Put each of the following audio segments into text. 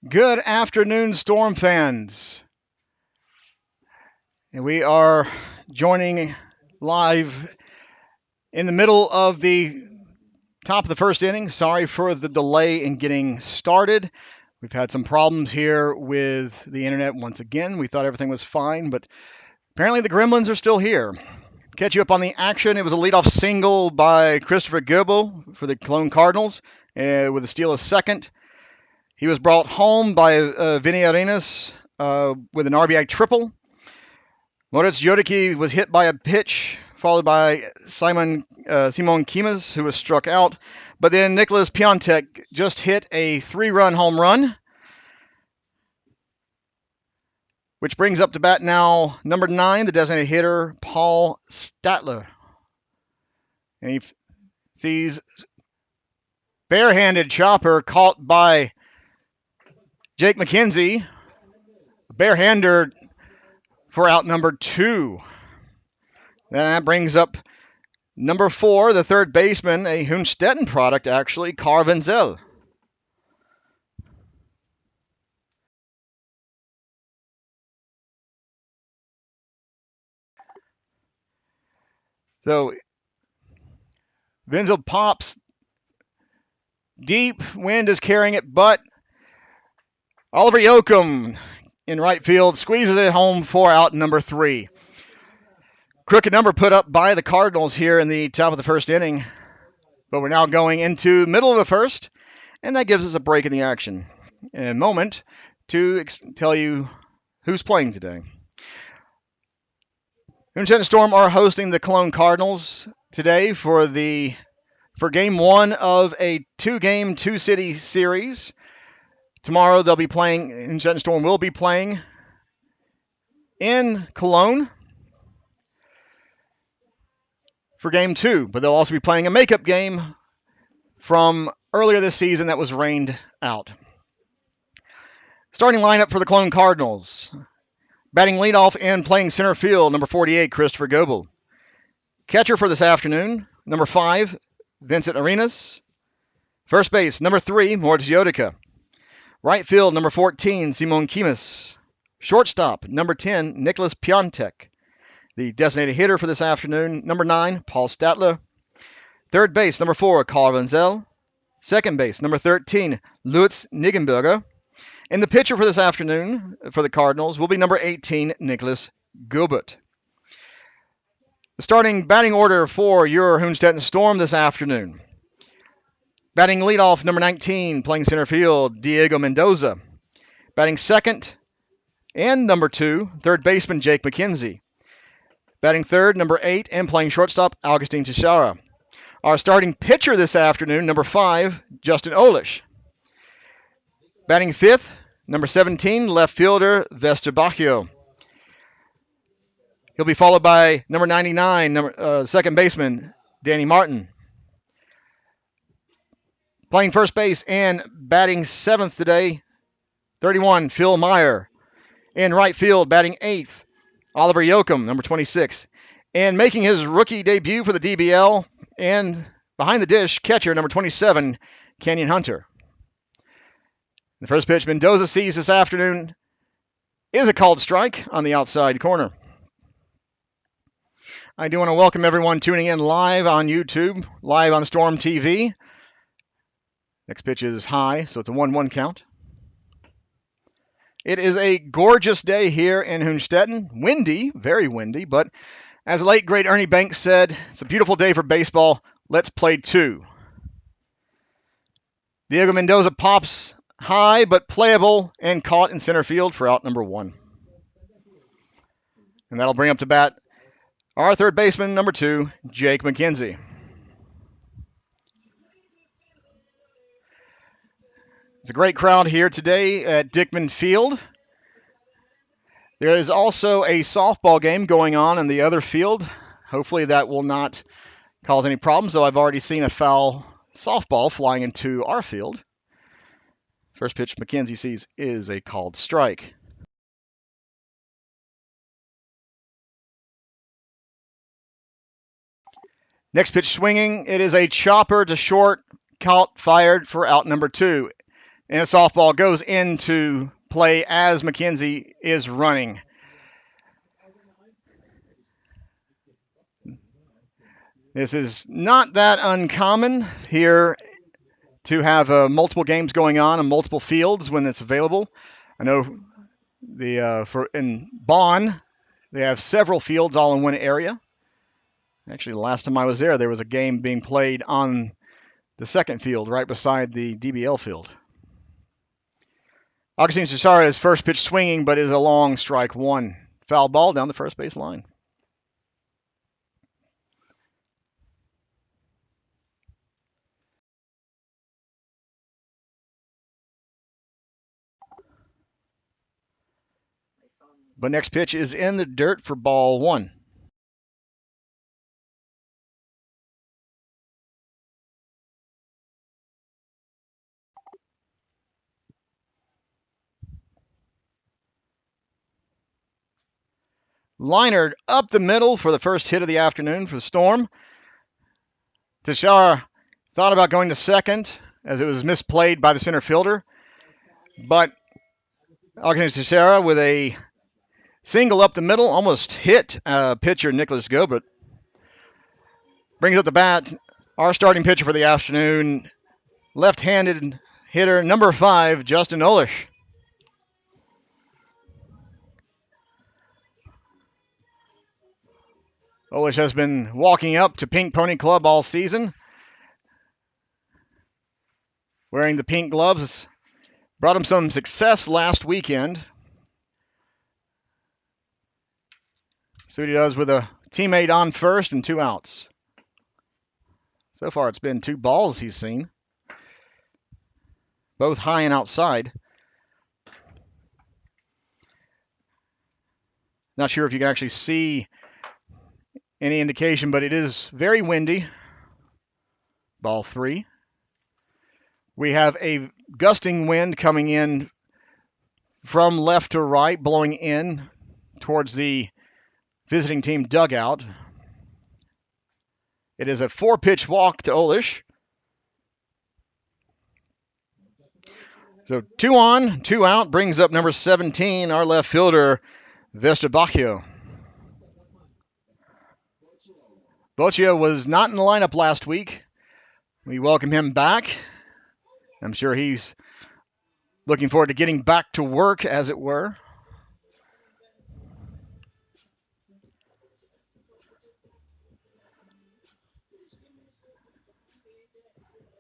Good afternoon, Storm fans. And we are joining live in the middle of the top of the first inning. Sorry for the delay in getting started. We've had some problems here with the internet once again. We thought everything was fine, but apparently the Gremlins are still here. Catch you up on the action. It was a leadoff single by Christopher Goebel for the Cologne Cardinals with a steal of second. He was brought home by Vinny Arenas with an RBI triple. Moritz Jodicki was hit by a pitch, followed by Simon Kimas, who was struck out. But then Nicholas Piontek just hit a 3-run home run, which brings up to bat now number 9, the designated hitter, Paul Statler. And he sees barehanded chopper caught by Jake McKenzie, barehander for out number 2. Then that brings up number 4, the third baseman, a Hünstetten product actually, Carl Wenzel. So Wenzel pops deep, wind is carrying it, but Oliver Yoakum in right field squeezes it home for out number 3. Crooked number put up by the Cardinals here in the top of the first inning. But we're now going into middle of the first, and that gives us a break in the action. In a moment to tell you who's playing today. Hünstetten STORM are hosting the Cologne Cardinals today for game 1 of a 2-game, 2-city series. Tomorrow they'll be playing, Hünstetten STORM will be playing in Cologne for game 2, but they'll also be playing a makeup game from earlier this season that was rained out. Starting lineup for the Cologne Cardinals. Batting leadoff and playing center field, number 48, Christopher Goebel. Catcher for this afternoon, number 5, Vincent Arenas. First base, number 3, Moritz Jodicki. Right field, number 14, Simon Kimas. Shortstop, number 10, Nicholas Piontek. The designated hitter for this afternoon, number 9, Paul Statler. Third base, number 4, Carl Wenzel. Second base, number 13, Lutz Nigenberger. And the pitcher for this afternoon for the Cardinals will be number 18, Nicholas Gilbert. The starting batting order for your Hünstetten STORM this afternoon. Batting leadoff, number 19, playing center field, Diego Mendoza. Batting second and number 2, third baseman, Jake McKenzie. Batting third, number 8, and playing shortstop, Augustin Teixeira. Our starting pitcher this afternoon, number 5, Justin Olish. Batting fifth, number 17, left fielder, Vesterbaggio. He'll be followed by number 99, second baseman, Danny Martin. Playing first base and batting 7th today, 31, Phil Meyer. In right field, batting 8th, Oliver Yoakum, number 26. And making his rookie debut for the DBL and behind the dish, catcher, number 27, Kenyon Hunter. The first pitch Mendoza sees this afternoon is a called strike on the outside corner. I do want to welcome everyone tuning in live on YouTube, live on Storm TV. Next pitch is high, so it's a 1-1 count. It is a gorgeous day here in Hünstetten. Windy, very windy, but as the late, great Ernie Banks said, it's a beautiful day for baseball. Let's play 2. Diego Mendoza pops high, but playable and caught in center field for out number 1. And that'll bring up to bat our third baseman, number 2, Jake McKenzie. It's a great crowd here today at Dickman Field. There is also a softball game going on in the other field. Hopefully that will not cause any problems, though I've already seen a foul softball flying into our field. First pitch McKenzie sees is a called strike. Next pitch swinging. It is a chopper to short, caught, fired for out number 2. And a softball goes into play as McKenzie is running. This is not that uncommon here to have multiple games going on multiple fields when it's available. I know in Bonn, they have several fields all in one area. Actually, the last time I was there was a game being played on the second field right beside the DBL field. Augustine Cesara is first pitch swinging, but is a long strike one. Foul ball down the first base line. But next pitch is in the dirt for ball one. Liner up the middle for the first hit of the afternoon for the Storm. Teixeira thought about going to second as it was misplayed by the center fielder. But Augustine Teixeira with a single up the middle almost hit pitcher Nicholas Gobert. Brings up the bat. Our starting pitcher for the afternoon, left-handed hitter number 5, Justin Olish. Olish has been walking up to Pink Pony Club all season, wearing the pink gloves. It's brought him some success last weekend. See what he does with a teammate on first and 2 outs. So far, it's been 2 balls he's seen, both high and outside. Not sure if you can actually see any indication, but it is very windy. Ball 3. We have a gusting wind coming in from left to right, blowing in towards the visiting team dugout. It is a 4-pitch walk to Olish. So 2 on, 2 out, brings up number 17, our left fielder, Vesterbaggio. Boccia was not in the lineup last week. We welcome him back. I'm sure he's looking forward to getting back to work, as it were.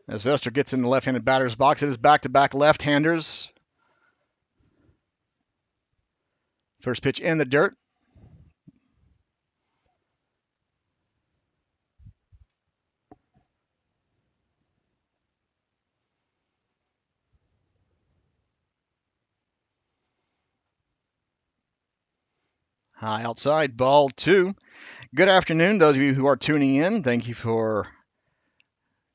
As Vester gets in the left-handed batter's box, it is back-to-back left-handers. First pitch in the dirt. High outside, ball 2. Good afternoon, those of you who are tuning in. Thank you for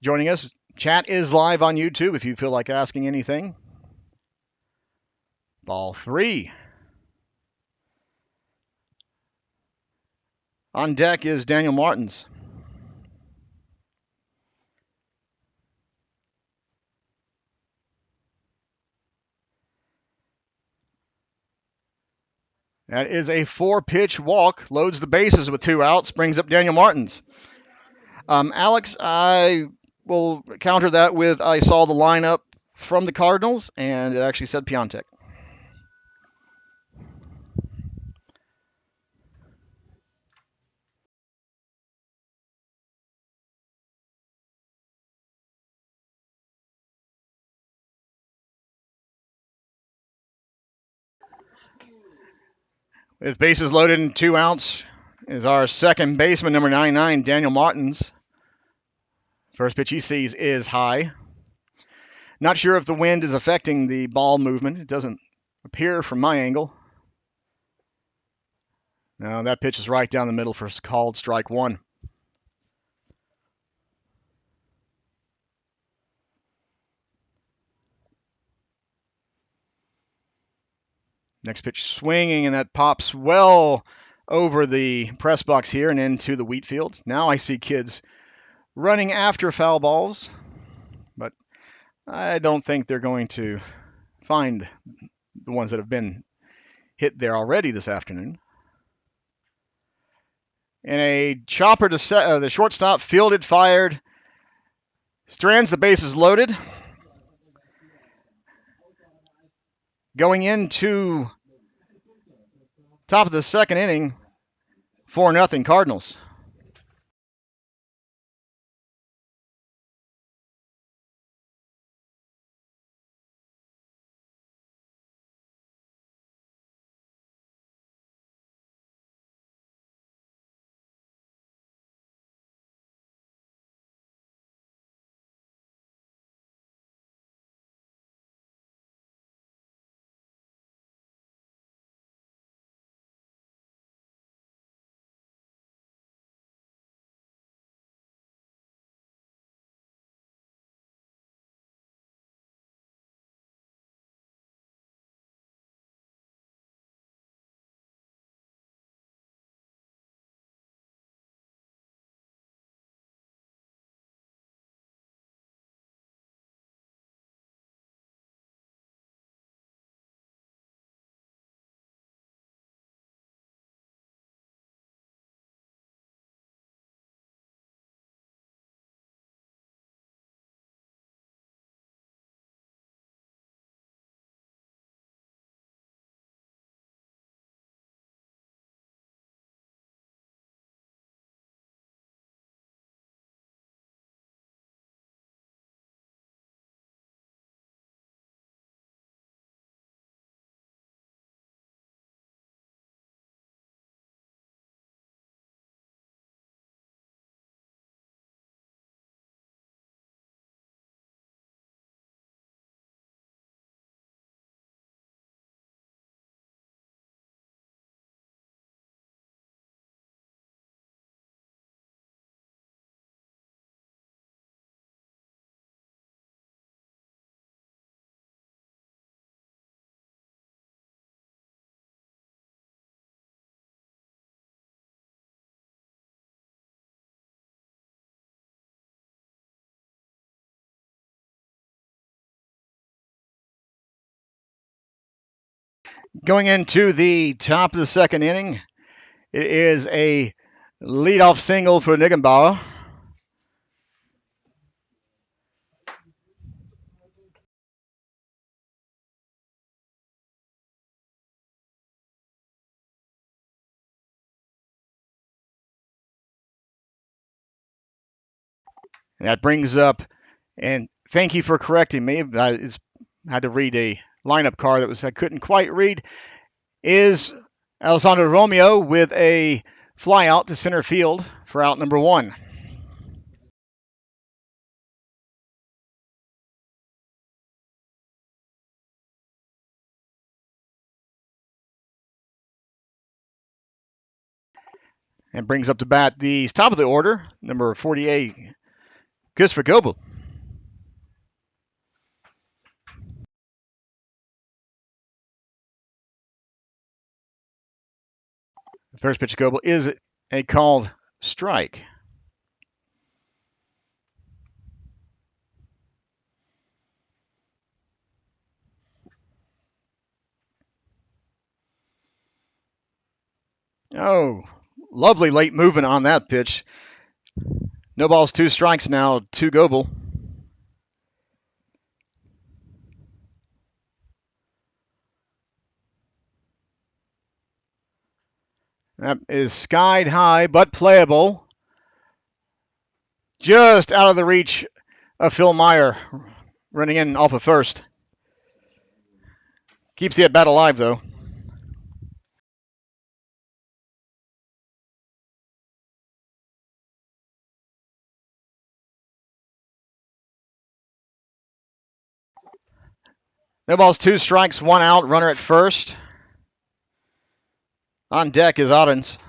joining us. Chat is live on YouTube if you feel like asking anything. Ball 3. On deck is Daniel Martins. That is a 4-pitch walk, loads the bases with 2 outs, brings up Daniel Martins. Alex, I will counter that with I saw the lineup from the Cardinals, and it actually said Piontek. With bases loaded and 2 outs is our second baseman, number 99, Daniel Martins. First pitch he sees is high. Not sure if the wind is affecting the ball movement. It doesn't appear from my angle. No, that pitch is right down the middle for called strike 1. Next pitch swinging, and that pops well over the press box here and into the wheat field. Now I see kids running after foul balls, but I don't think they're going to find the ones that have been hit there already this afternoon. And a chopper to the shortstop, fielded, fired. Strands, the bases loaded. Going into top of the second inning, 4-0 Cardinals. Going into the top of the second inning, it is a leadoff single for Niggenbauer. And that brings up, and thank you for correcting me. I had to read a lineup card that I couldn't quite read. Is Alessandro Romeo with a fly out to center field for out number 1. And brings up to bat the top of the order, number 48, Christopher Goebel. The first pitch of Goebel is a called strike. Oh, lovely late movement on that pitch. No balls, 2 strikes now to Goebel. That is skied high, but playable. Just out of the reach of Phil Meyer, running in off of first. Keeps the at-bat alive, though. No balls, 2 strikes, 1 out, runner at first. On deck is Ottens.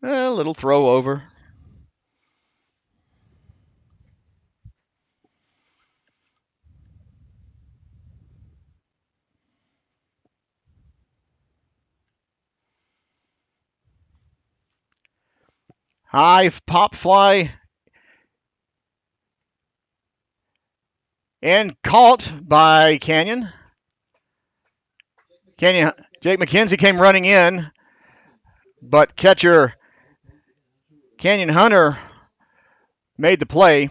A little throw over. High pop fly and caught by Canyon. Jake McKenzie came running in, but catcher Canyon Hunter made the play.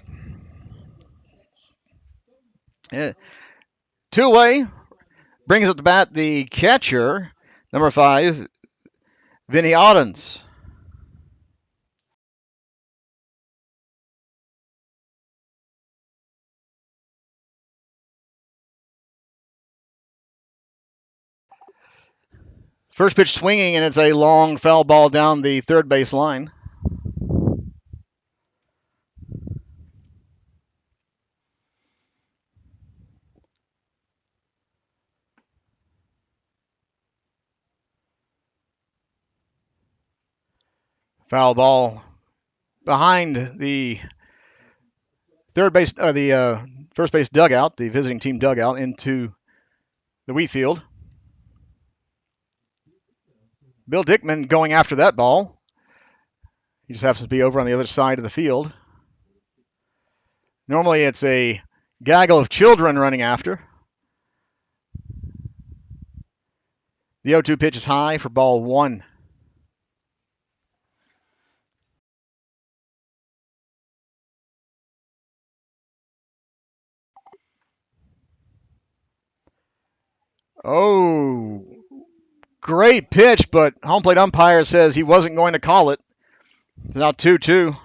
Two-way brings up the bat the catcher, number 5, Vinny Oddens. First pitch swinging, and it's a long foul ball down the third base line. Foul ball behind the first base dugout, the visiting team dugout, into the wheat field. Bill Dickman going after that ball. He just happens to be over on the other side of the field. Normally it's a gaggle of children running after. The 0-2 pitch is high for ball 1. Oh, great pitch, but home plate umpire says he wasn't going to call it. It's now 2-2.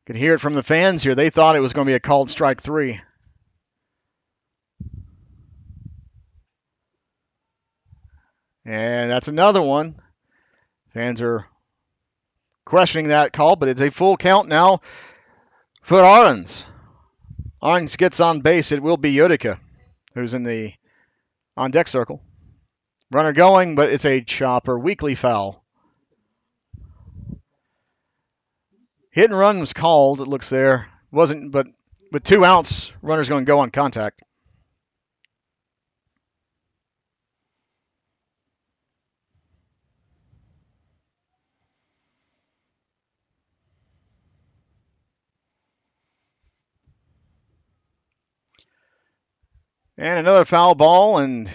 Could hear it from the fans here. They thought it was going to be a called strike 3. And that's another one. Fans are questioning that call, but it's a full count now for Orange. Orange gets on base. It will be Utica, who's in the on deck circle. Runner going, but it's a chopper. Weekly foul. Hit and run was called, it looks there. Wasn't, but with 2 outs, runner's going to go on contact. And another foul ball, and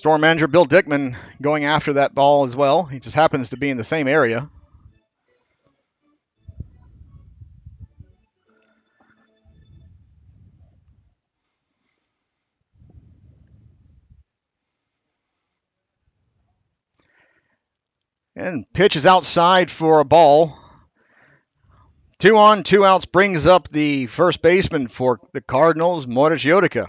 Storm manager Bill Dickman going after that ball as well. He just happens to be in the same area. And pitch is outside for a ball. 2 on, 2 outs brings up the first baseman for the Cardinals, Moritz Utica.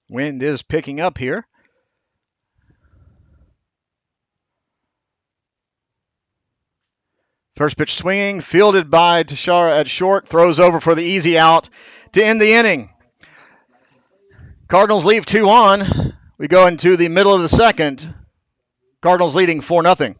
Wind is picking up here. First pitch swinging, fielded by Tashara at short, throws over for the easy out to end the inning. Cardinals leave 2 on. We go into the middle of the second. Cardinals leading 4-0.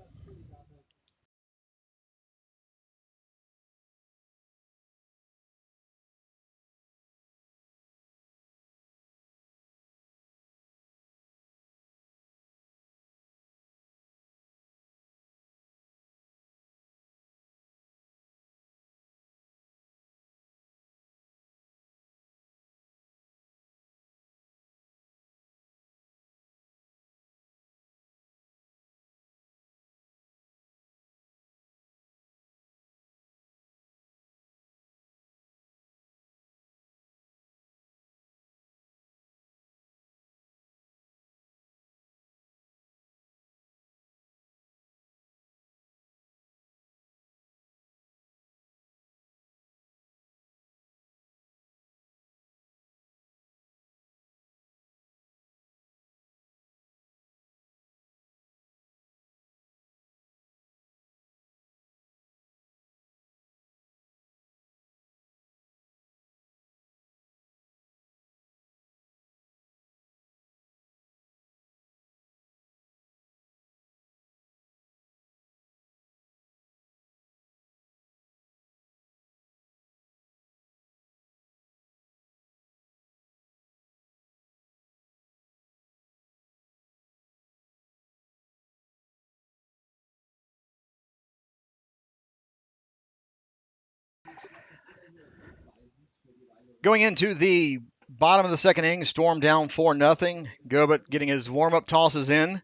Going into the bottom of the second inning, Storm down 4-0. Gobert getting his warm-up tosses in.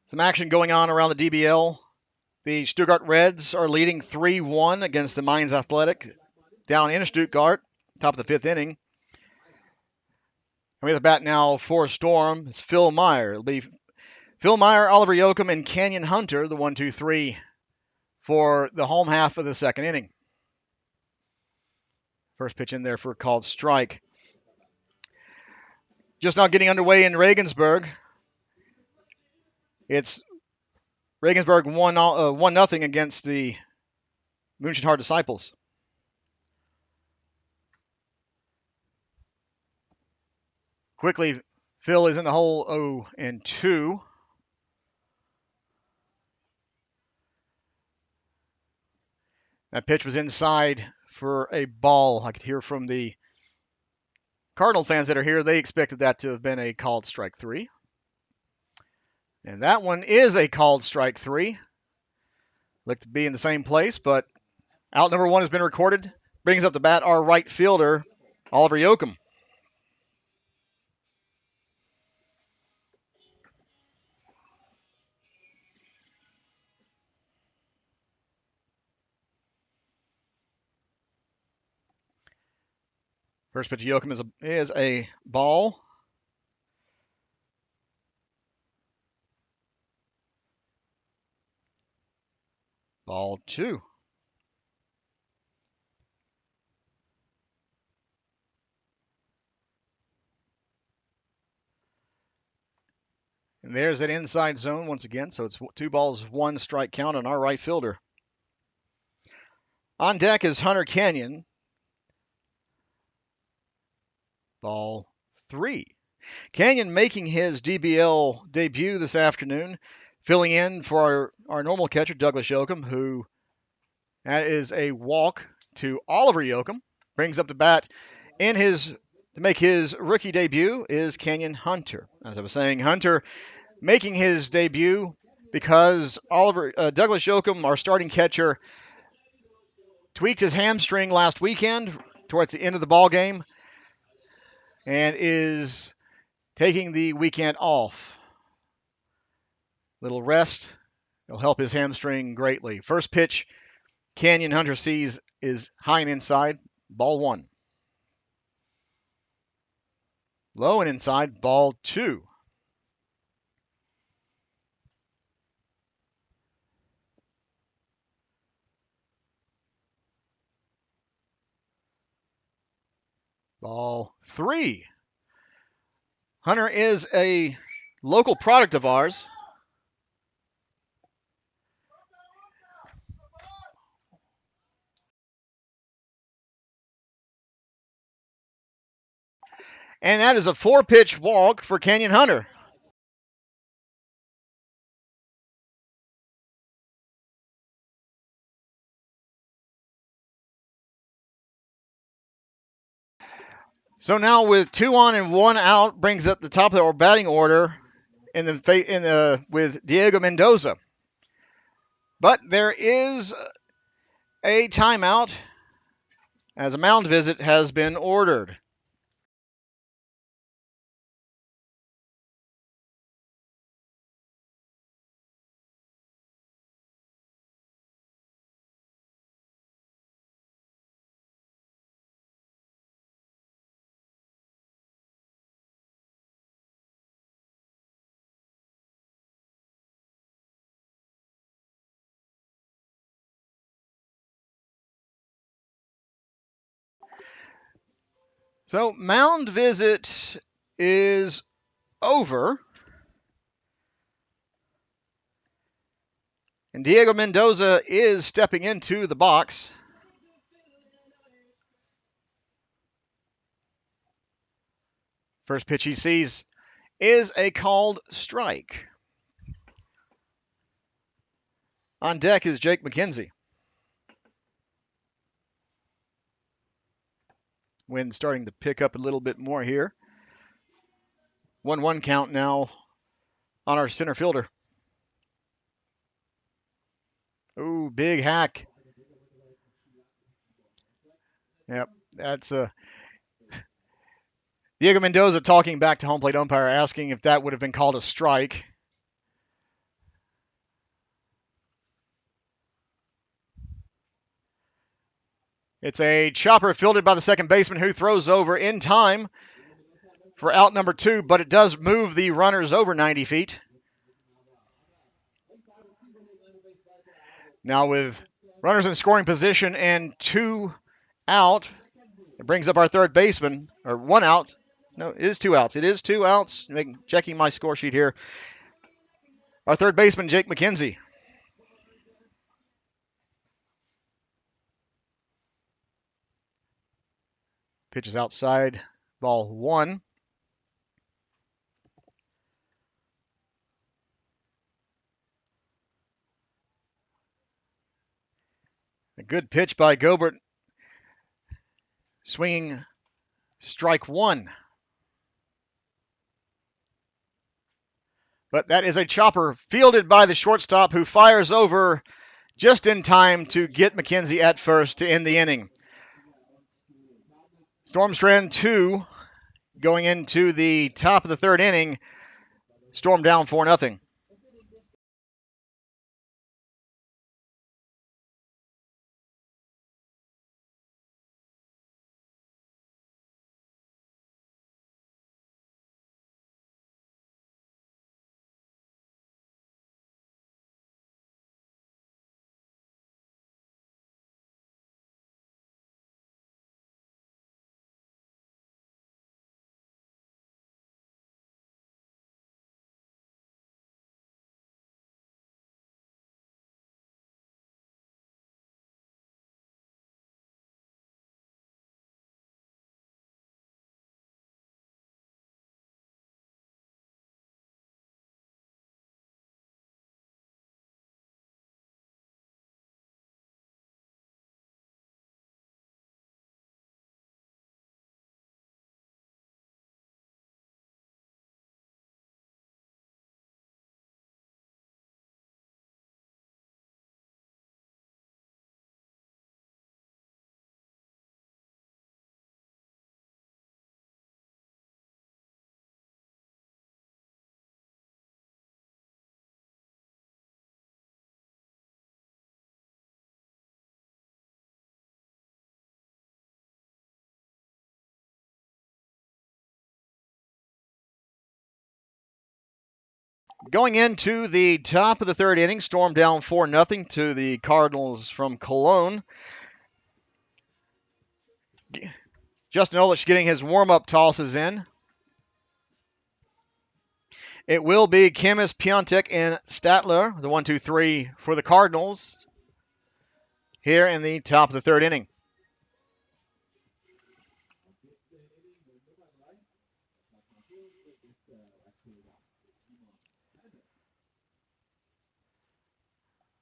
Some action going on around the DBL. The Stuttgart Reds are leading 3-1 against the Mainz Athletic down in Stuttgart, top of the fifth inning. And we have the bat now for Storm. It's Phil Meyer. It'll be Phil Meyer, Oliver Yoakum, and Canyon Hunter, the 1-2-3 for the home half of the second inning. First pitch in there for a called strike. Just now getting underway in Regensburg. It's Regensburg 1-0 against the Münchenhard Disciples. Quickly, Phil is in the hole 0-2. That pitch was inside for a ball. I could hear from the Cardinal fans that are here, they expected that to have been a called strike 3. And that one is a called strike 3. Looked to be in the same place, but out number 1 has been recorded. Brings up the bat our right fielder, Oliver Yoakum. First pitch to Yoakum is a ball. Ball 2. And there's that inside zone once again. So it's 2 balls, 1 strike count on our right fielder. On deck is Hunter Canyon. Ball 3. Canyon making his DBL debut this afternoon, filling in for our normal catcher, Douglas Yoakum, who that is a walk to Oliver Yoakum. Brings up the bat to make his rookie debut is Canyon Hunter. As I was saying, Hunter making his debut because Douglas Yoakum, our starting catcher, tweaked his hamstring last weekend towards the end of the ball game and is taking the weekend off. Little rest will help his hamstring greatly. First pitch Canyon Hunter sees is high and inside, ball 1. Low and inside, ball 2. Ball 3. Hunter is a local product of ours. And that is a 4-pitch walk for Canyon Hunter. So now with 2 on and 1 out, brings up the top of our batting order with Diego Mendoza. But there is a timeout as a mound visit has been ordered. So mound visit is over. And Diego Mendoza is stepping into the box. First pitch he sees is a called strike. On deck is Jake McKenzie. Wind starting to pick up a little bit more here. 1-1 count now on our center fielder. Ooh, big hack. Yep, that's Diego Mendoza talking back to home plate umpire, asking if that would have been called a strike. It's a chopper fielded by the second baseman who throws over in time for out number 2, but it does move the runners over 90 feet. Now with runners in scoring position and 2 out, it brings up our third baseman, or 1 out. No, it is 2 outs. It is 2 outs. Checking my score sheet here. Our third baseman, Jake McKenzie. Pitches outside, ball 1. A good pitch by Gobert. Swinging strike 1. But that is a chopper fielded by the shortstop who fires over just in time to get McKenzie at first to end the inning. Storm's trend 2 going into the top of the third inning. Storm down 4-0. Going into the top of the third inning, Storm down 4-0 to the Cardinals from Cologne. Justin Olich getting his warm-up tosses in. It will be Camus, Piontek, and Statler, the 1-2-3 for the Cardinals here in the top of the third inning.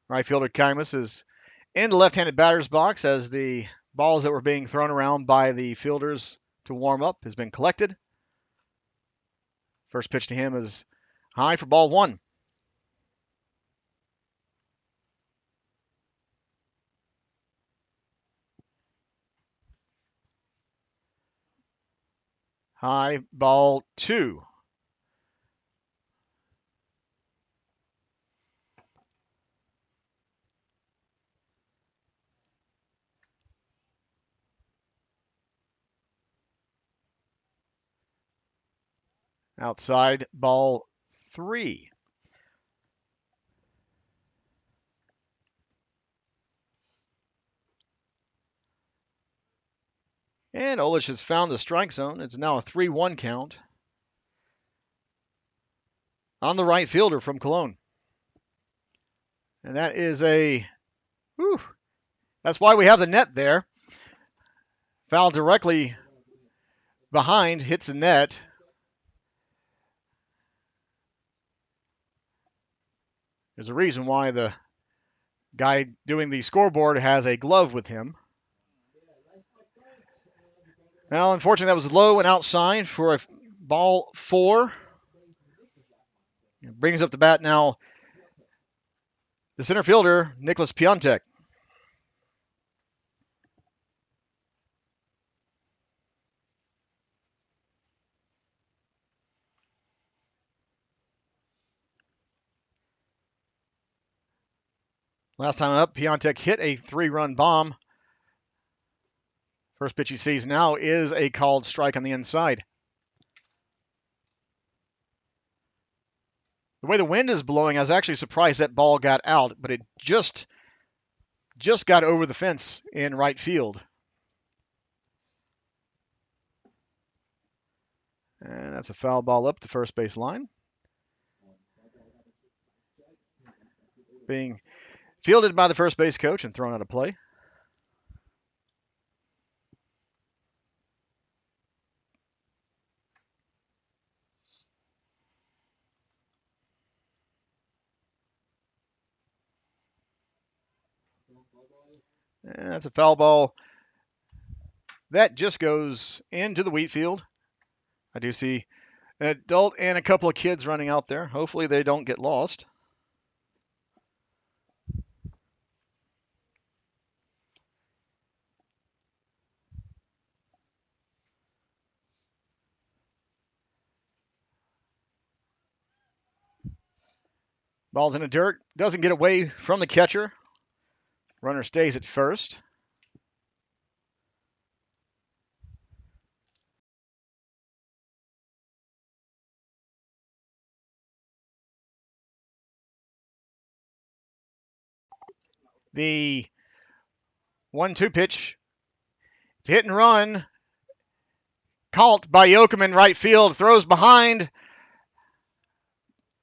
Right fielder Camus is in the left-handed batter's box as the balls that were being thrown around by the fielders to warm up has been collected. First pitch to him is high for ball 1. High, ball 2. Outside, ball 3. And Olich has found the strike zone. It's now a 3-1 count on the right fielder from Cologne. And that is that's why we have the net there. Foul directly behind, hits the net. There's a reason why the guy doing the scoreboard has a glove with him. Well, unfortunately, that was low and outside for a ball 4. It brings up the bat now the center fielder, Nicholas Piontek. Last time up, Piontek hit a 3-run bomb. First pitch he sees now is a called strike on the inside. The way the wind is blowing, I was actually surprised that ball got out, but it just got over the fence in right field. And that's a foul ball up the first base line. Being fielded by the first base coach and thrown out of play. And that's a foul ball. That just goes into the wheat field. I do see an adult and a couple of kids running out there. Hopefully they don't get lost. Ball's in the dirt. Doesn't get away from the catcher. Runner stays at first. The 1-2 pitch. It's a hit and run. Caught by Yoakum in right field. Throws behind.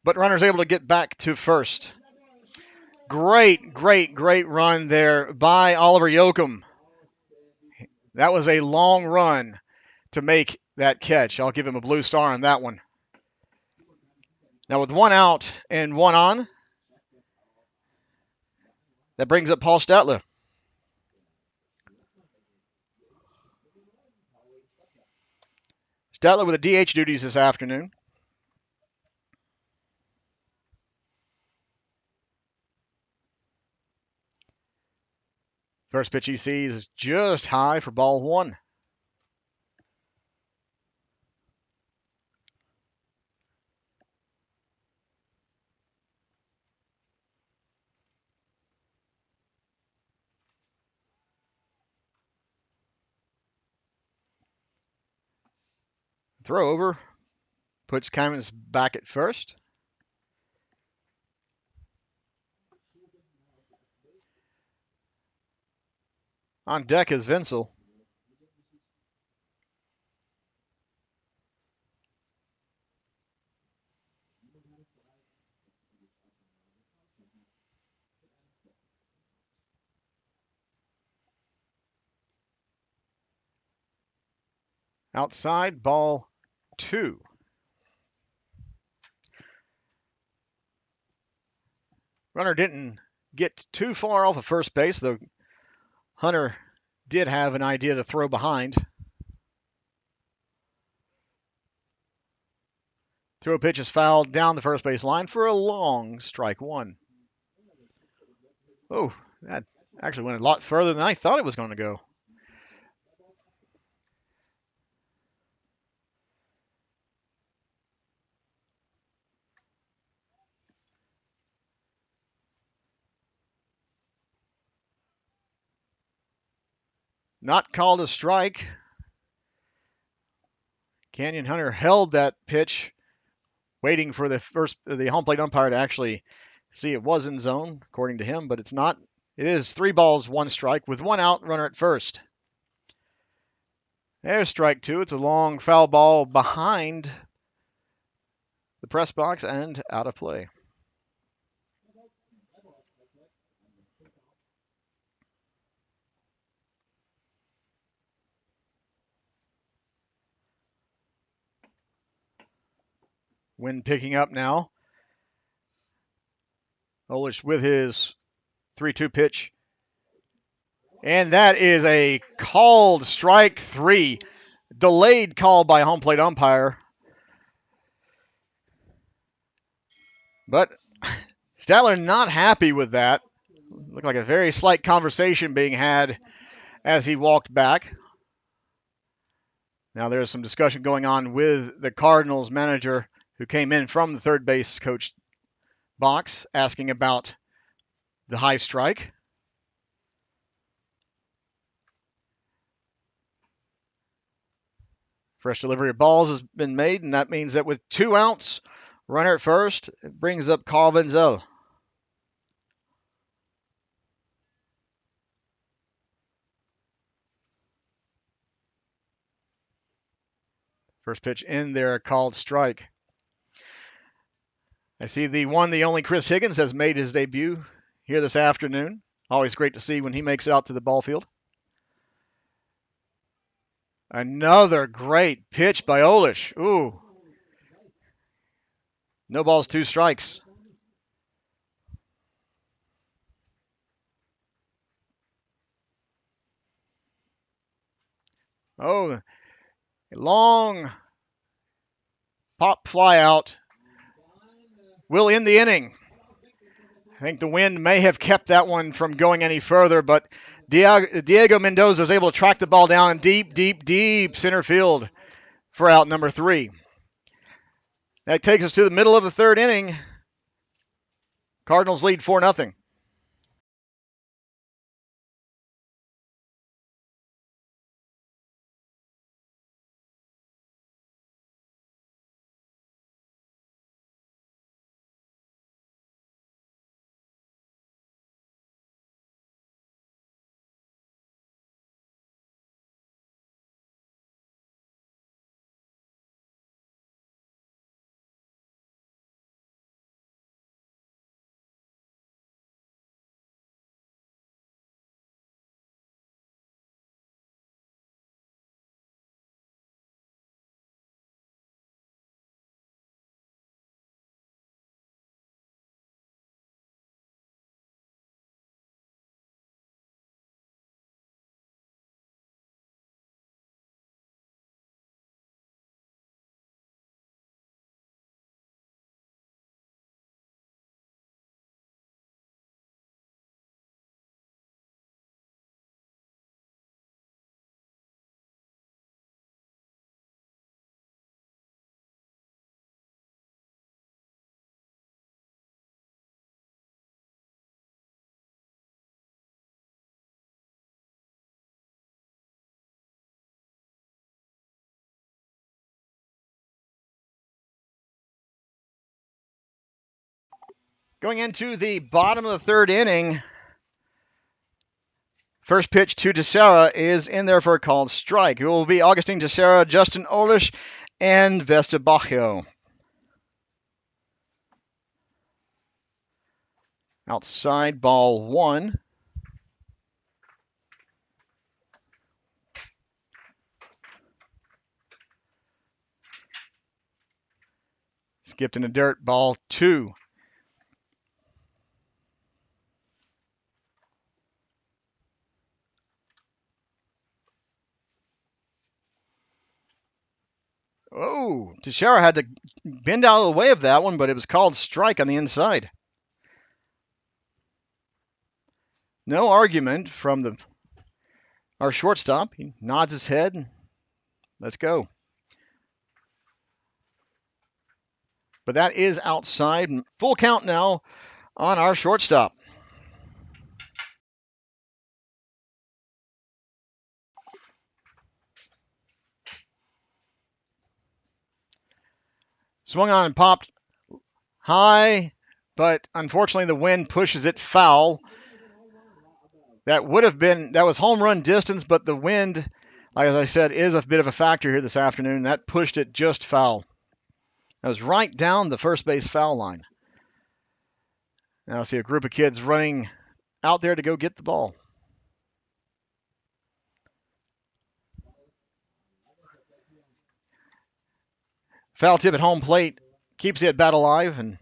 But runner's able to get back to first. Great run there by Oliver Yoakum. That was a long run to make that catch. I'll give him a blue star on that one. Now with 1 out and 1 on, that brings up Paul Statler. Statler with the DH duties this afternoon. First pitch he sees is just high for ball 1. Throw over, puts Kyman's back at first. On deck is Vinsel. Outside, ball 2. Runner didn't get too far off of first base, though Hunter did have an idea to throw behind. Throw pitch is fouled down the first base line for a long strike 1. Oh, that actually went a lot further than I thought it was going to go. Not called a strike. Canyon Hunter held that pitch, waiting for the home plate umpire to actually see it was in zone, according to him, but it's not. It is 3 balls, 1 strike with 1 out, runner at first. There's strike 2. It's a long foul ball behind the press box and out of play. Wind picking up now. Olish with his 3-2 pitch. And that is a called strike 3. Delayed call by home plate umpire. But Statler not happy with that. Looked like a very slight conversation being had as he walked back. Now there's some discussion going on with the Cardinals manager who came in from the third base coach box asking about The high strike. Fresh delivery of balls has been made, and that means that with 2 outs, runner at first, it brings up Carl Wenzel. First pitch in there, called strike. I see the only Chris Higgins has made his debut here this afternoon. Always great to see when he makes it out to the ball field. Another great pitch by Olish. Ooh. No balls, 2 strikes. Oh, a long pop fly out will end the inning. I think the wind may have kept that one from going any further, but Diego Mendoza is able to track the ball down in deep center field for out number 3. That takes us to the middle of the 3rd inning. Cardinals lead 4-0. Going into the bottom of the 3rd inning, first pitch to Teixeira is in there for a called strike. It will be Augustine Teixeira, Justin Olish, and Vesta Bacchio. Outside, ball 1. Skipped in the dirt, ball 2. Oh, Teixeira had to bend out of the way of that one, but it was called strike on the inside. No argument from our shortstop. He nods his head. Let's go. But that is outside. Full count now on our shortstop. Swung on and popped high, but unfortunately the wind pushes it foul. That was home run distance, but the wind, as I said, is a bit of a factor here this afternoon. That pushed it just foul. That was right down the first base foul line. Now I see a group of kids running out there to go get the ball. Foul tip at home plate keeps the at bat alive, and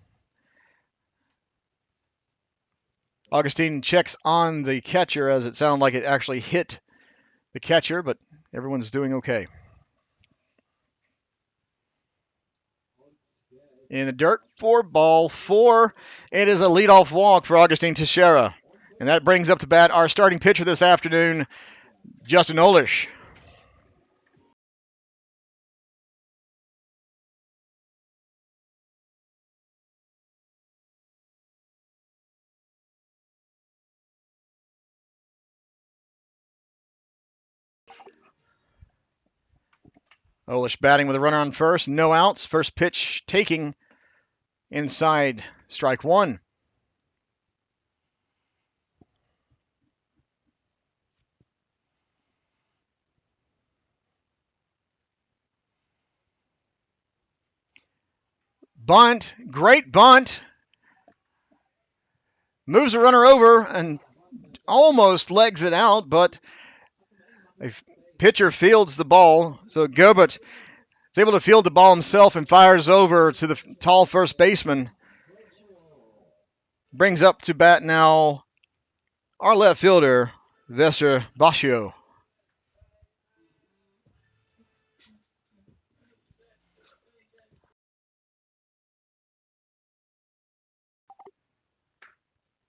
Augustine checks on the catcher as it sounded like it actually hit the catcher, but everyone's doing okay. In the dirt for ball 4, it is a leadoff walk for Augustine Teixeira. And that brings up to bat our starting pitcher this afternoon, Justin Olish. Olish batting with a runner on first, no outs. First pitch taking inside, strike one. Bunt, great bunt. Moves the runner over and almost legs it out, but a pitcher fields the ball. So Gobert is able to field the ball himself and fires over to the tall first baseman. Brings up to bat now our left fielder, Vester Bascio.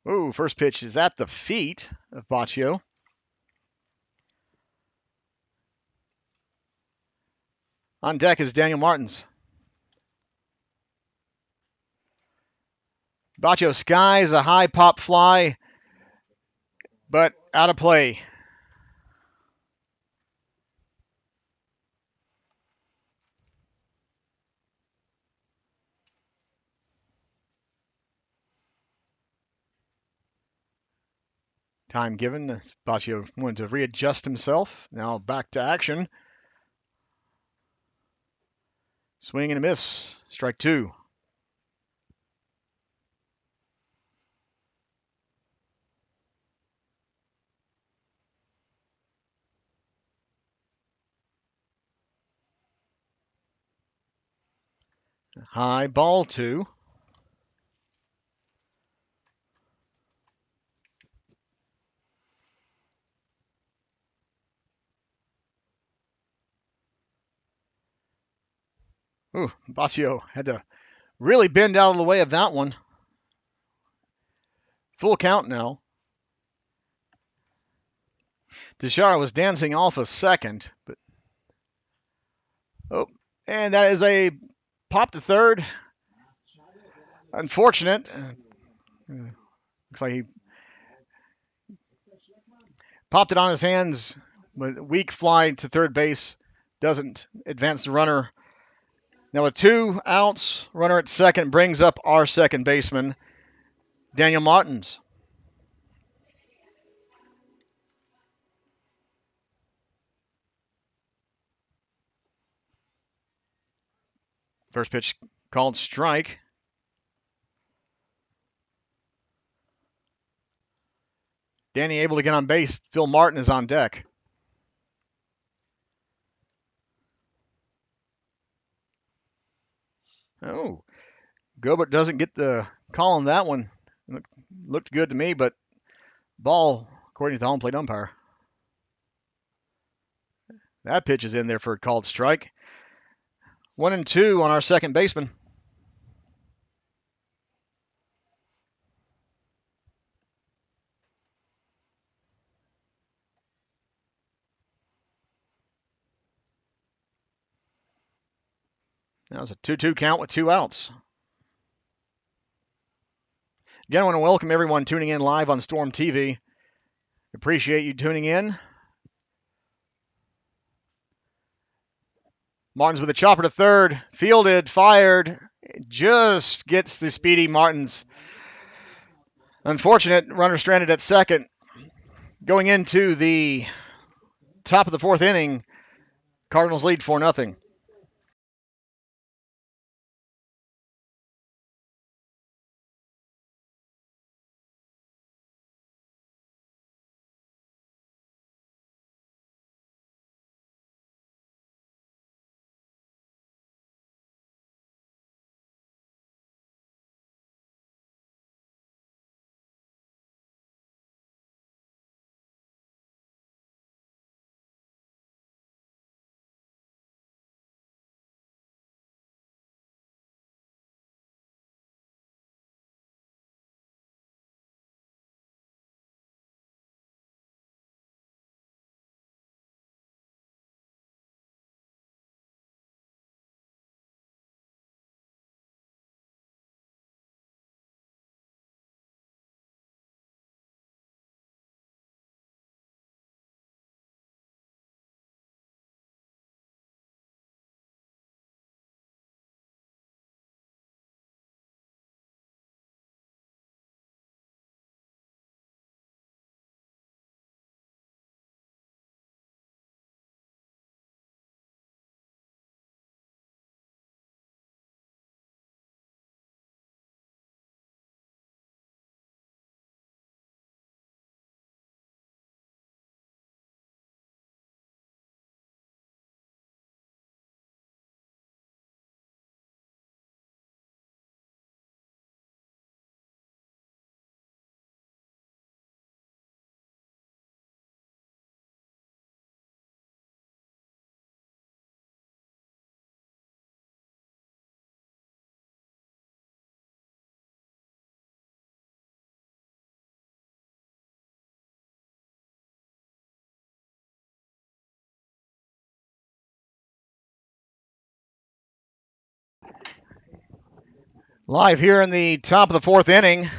Ooh, first pitch is at the feet of Baccio. On deck is Daniel Martins. Baccio skies a high pop fly, but out of play. Time given. Baccio wanted to readjust himself. Now back to action. Swing and a miss. Strike two. High ball two. Ooh, Baccio had to really bend out of the way of that one. Full count now. Deshara was dancing off a second, but and that is a pop to third. Unfortunate. Looks like he popped it on his hands, but weak fly to third base doesn't advance the runner. Now with 2 outs, runner at second brings up our second baseman, Daniel Martins. First pitch called strike. Danny able to get on base. Phil Martin is on deck. Oh, Gobert doesn't get the call on that one. Looked good to me, but ball, according to the home plate umpire. That pitch is in there for a called strike. 1-2 on our second baseman. That was a 2-2 count with 2 outs. Again, I want to welcome everyone tuning in live on Storm TV. Appreciate you tuning in. Martins with a chopper to third. Fielded, fired. Just gets the speedy Martins. Unfortunate, runner stranded at second. Going into the top of the 4th inning, Cardinals lead 4-0. Live here in the top of the fourth inning.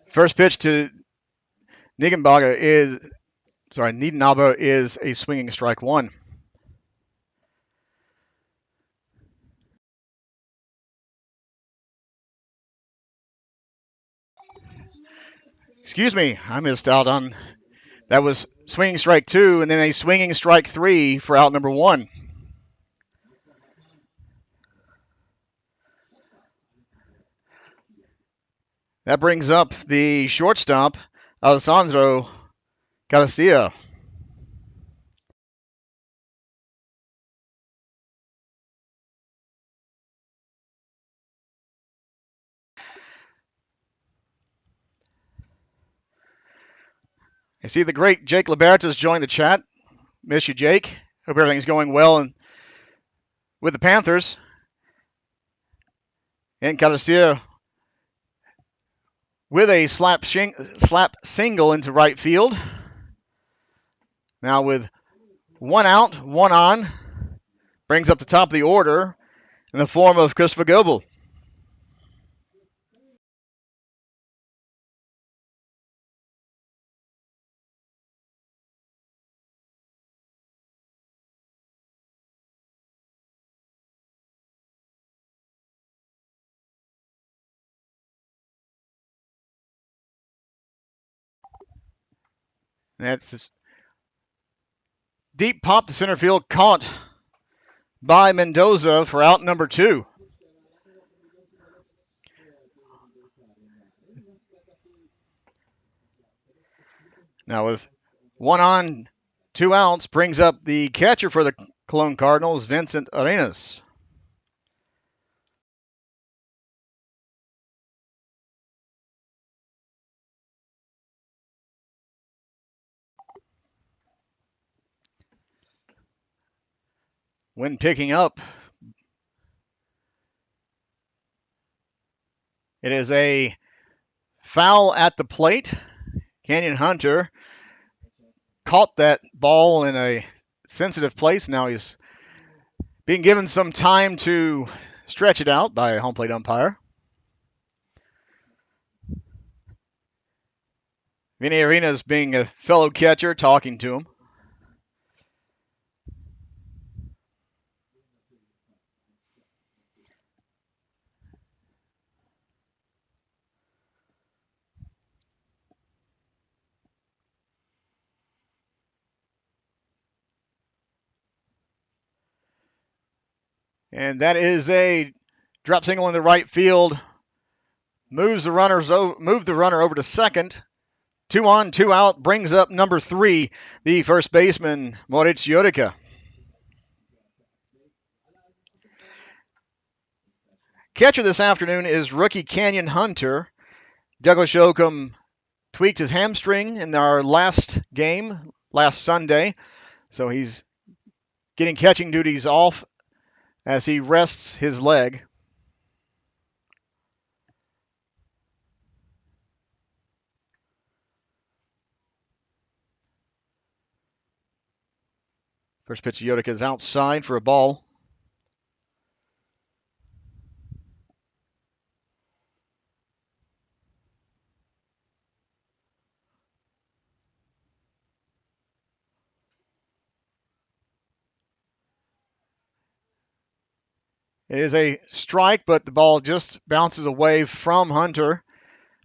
First pitch to Niedenbaugh is a swinging strike one. Excuse me, I missed out on that. Was swinging strike two, and then a swinging strike three for out number one. That brings up the shortstop, Alessandro Castilla. I see the great Jake Libertas joined the chat. Miss you, Jake. Hope everything's going well with the Panthers. And Castilla with a slap single into right field. Now with one out, one on, brings up the top of the order in the form of Christopher Goebel. That's this deep pop to center field, caught by Mendoza for out number two. Now with one on, two outs, brings up the catcher for the Cologne Cardinals, Vincent Arenas. When picking up, it is a foul at the plate. Canyon Hunter caught that ball in a sensitive place. Now he's being given some time to stretch it out by a home plate umpire. Vinny Arenas being a fellow catcher, talking to him. And that is a drop single in the right field. Move the runner over to second. 2 on, 2 out, brings up number 3, the first baseman, Moritz Jodica. Catcher this afternoon is rookie Canyon Hunter. Douglas Yoakum tweaked his hamstring in our last game, last Sunday, so he's getting catching duties off as he rests his leg. First pitch to Jodica is outside for a ball. It is a strike, but the ball just bounces away from Hunter,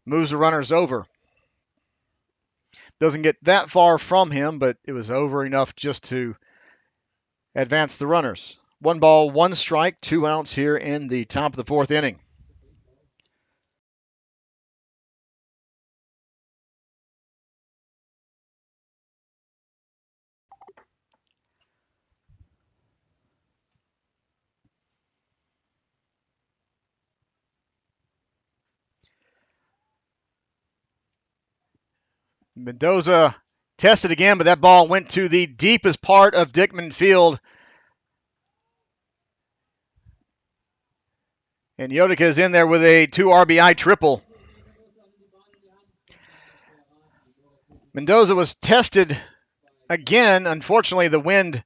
moves the runners over. Doesn't get that far from him, but it was over enough just to advance the runners. 1 ball, 1 strike, 2 outs here in the top of the fourth inning. Mendoza tested again, but that ball went to the deepest part of Dickman Field. And Jodica is in there with a 2 RBI triple. Mendoza was tested again. Unfortunately, the wind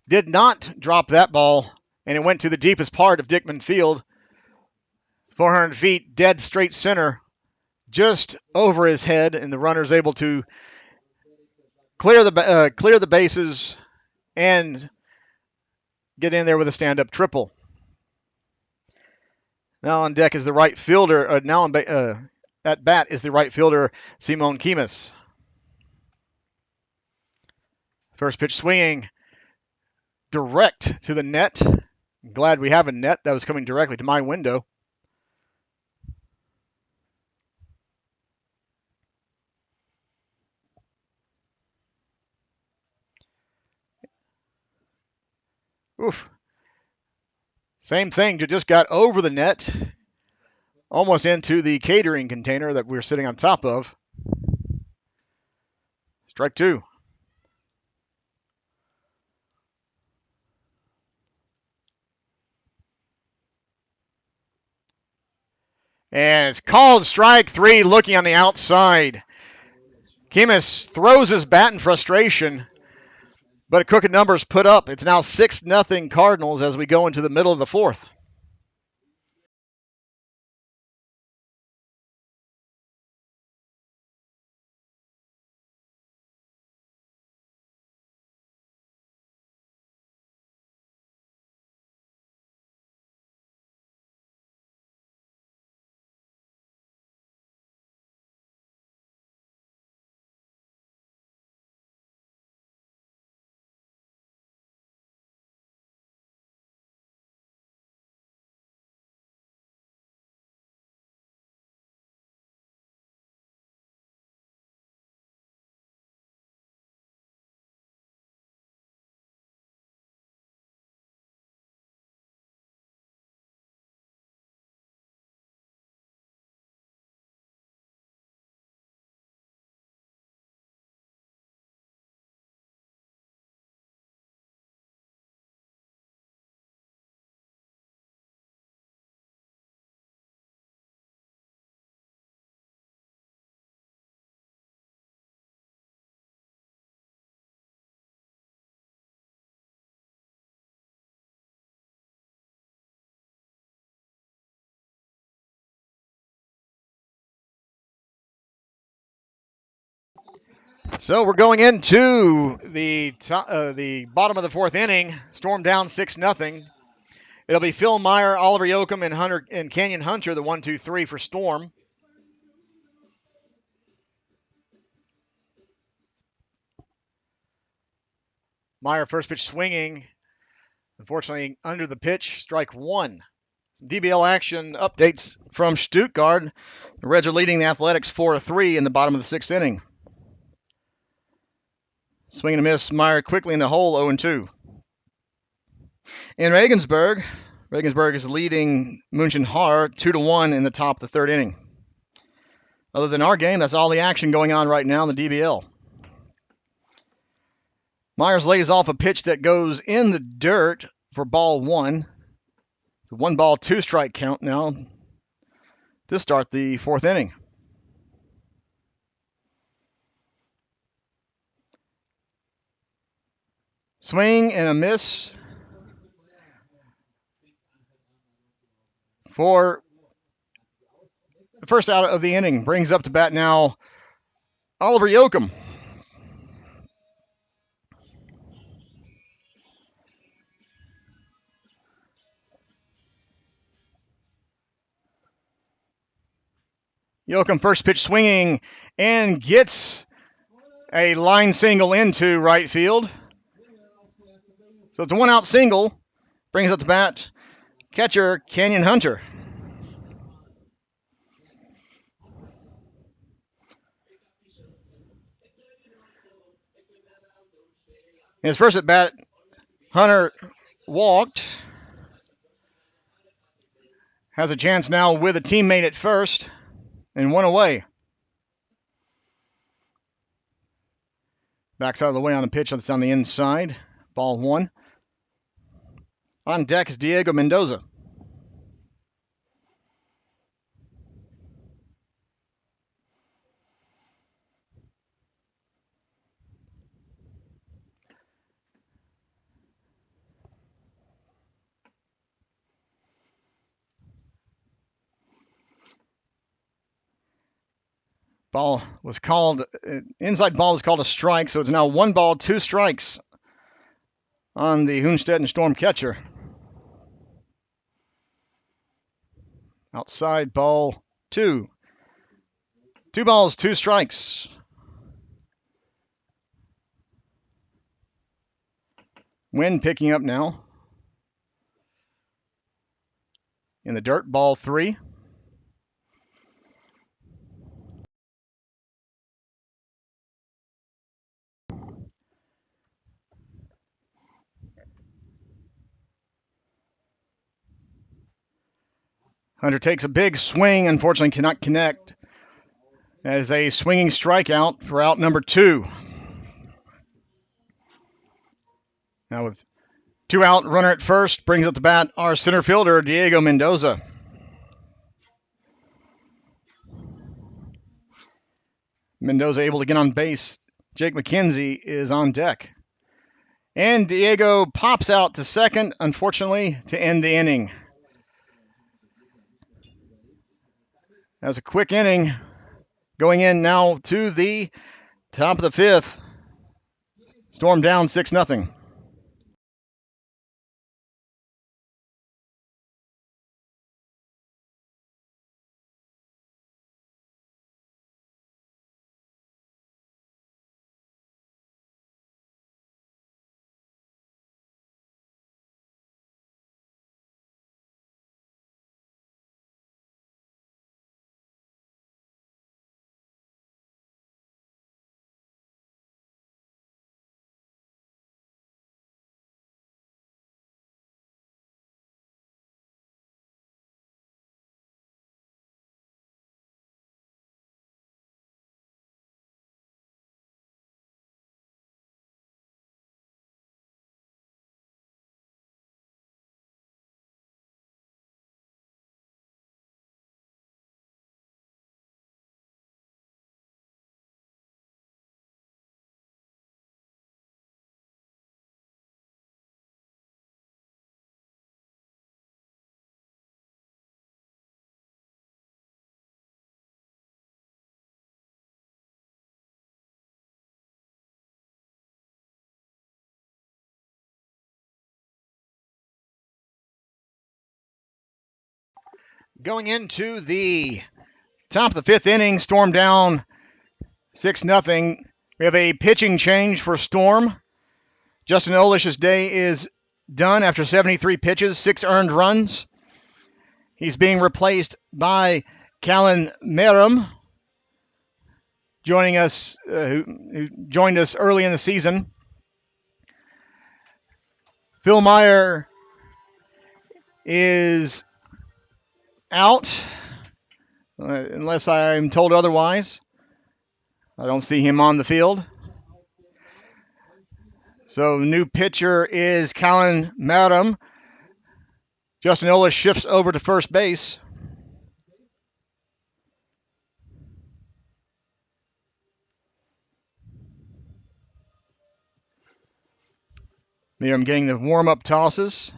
did not drop that ball, and it went to the deepest part of Dickman Field, 400 feet, dead straight center, just over his head, and the runner's able to clear the bases and get in there with a stand-up triple. Now on deck is the right fielder. At bat is the right fielder, Simon Kimas. First pitch swinging direct to the net. I'm glad we have a net that was coming directly to my window. Oof. Same thing, just got over the net, almost into the catering container that we're sitting on top of. Strike two. And it's called strike three, looking on the outside. Kimas throws his bat in frustration, but a crooked number is put up. It's now 6-0 Cardinals as we go into the middle of the fourth. So we're going into the bottom of the fourth inning. Storm down 6-0. It'll be Phil Meyer, Oliver Yoakum, and Canyon Hunter, the 1-2-3 for Storm. Meyer first pitch swinging. Unfortunately, under the pitch, strike one. Some DBL action updates from Stuttgart. The Reds are leading the Athletics 4-3 in the bottom of the sixth inning. Swing and a miss. Meyer quickly in the hole, 0-2. In Regensburg is leading München-Haar 2-1 in the top of the third inning. Other than our game, that's all the action going on right now in the DBL. Myers lays off a pitch that goes in the dirt for ball one. It's a 1-ball, 2-strike count now to start the fourth inning. Swing and a miss for the first out of the inning. Brings up to bat now Oliver Yoakum. Yoakum first pitch swinging and gets a line single into right field. So it's a 1-out single. Brings up to bat catcher Canyon Hunter. In his first at bat, Hunter walked. Has a chance now with a teammate at first and one away. Backs out of the way on the pitch that's on the inside. Ball one. On deck is Diego Mendoza. Ball was called, inside ball was called a strike, so it's now 1 ball, 2 strikes on the Hünstetten STORM catcher. Outside ball 2. 2 balls, 2 strikes. Wind picking up now. In the dirt, ball 3. Hunter takes a big swing, unfortunately cannot connect. That is a swinging strikeout for out number 2. Now with 2 out, runner at first, brings up the bat our center fielder, Diego Mendoza. Mendoza able to get on base. Jake McKenzie is on deck. And Diego pops out to second, unfortunately, to end the inning. That was a quick inning. Going in now to the top of the 5th. Storm down 6-0. Going into the top of the 5th inning, Storm down 6-0. We have a pitching change for Storm. Justin Olish's day is done after 73 pitches, 6 earned runs. He's being replaced by Callan Merum, joining us, who joined us early in the season. Phil Meyer is out, unless I'm told otherwise. I don't see him on the field. So the new pitcher is Callan Merum. Justin Olish shifts over to first base. Merum getting the warm-up tosses.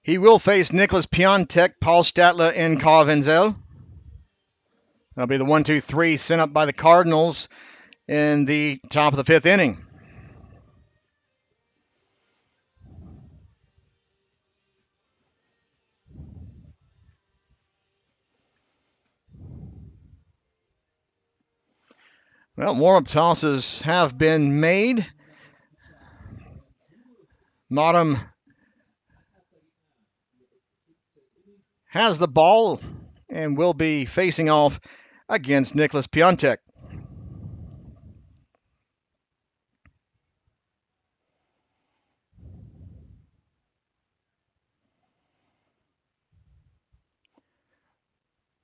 He will face Nicholas Piontek, Paul Statler, and Carl Wenzel. That'll be the 1-2-3 sent up by the Cardinals in the top of the 5th inning. Well, warm-up tosses have been made. Modem has the ball and will be facing off against Nicholas Piontek.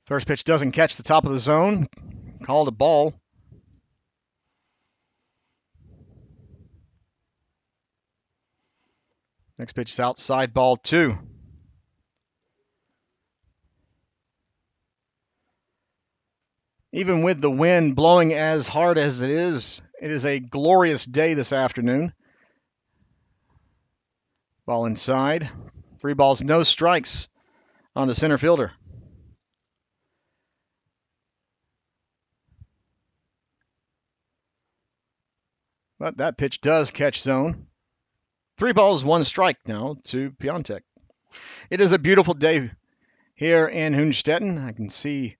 First pitch doesn't catch the top of the zone. Called a ball. Next pitch is outside, ball 2. Even with the wind blowing as hard as it is a glorious day this afternoon. Ball inside. 3 balls, no strikes on the center fielder. But that pitch does catch zone. 3 balls, 1 strike now to Piontek. It is a beautiful day here in Hünstetten. I can see.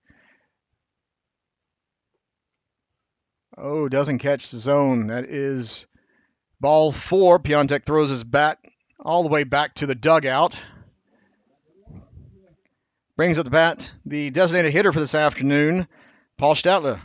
Oh, doesn't catch the zone. That is ball 4. Piontek throws his bat all the way back to the dugout. Brings up the bat, the designated hitter for this afternoon, Paul Statler.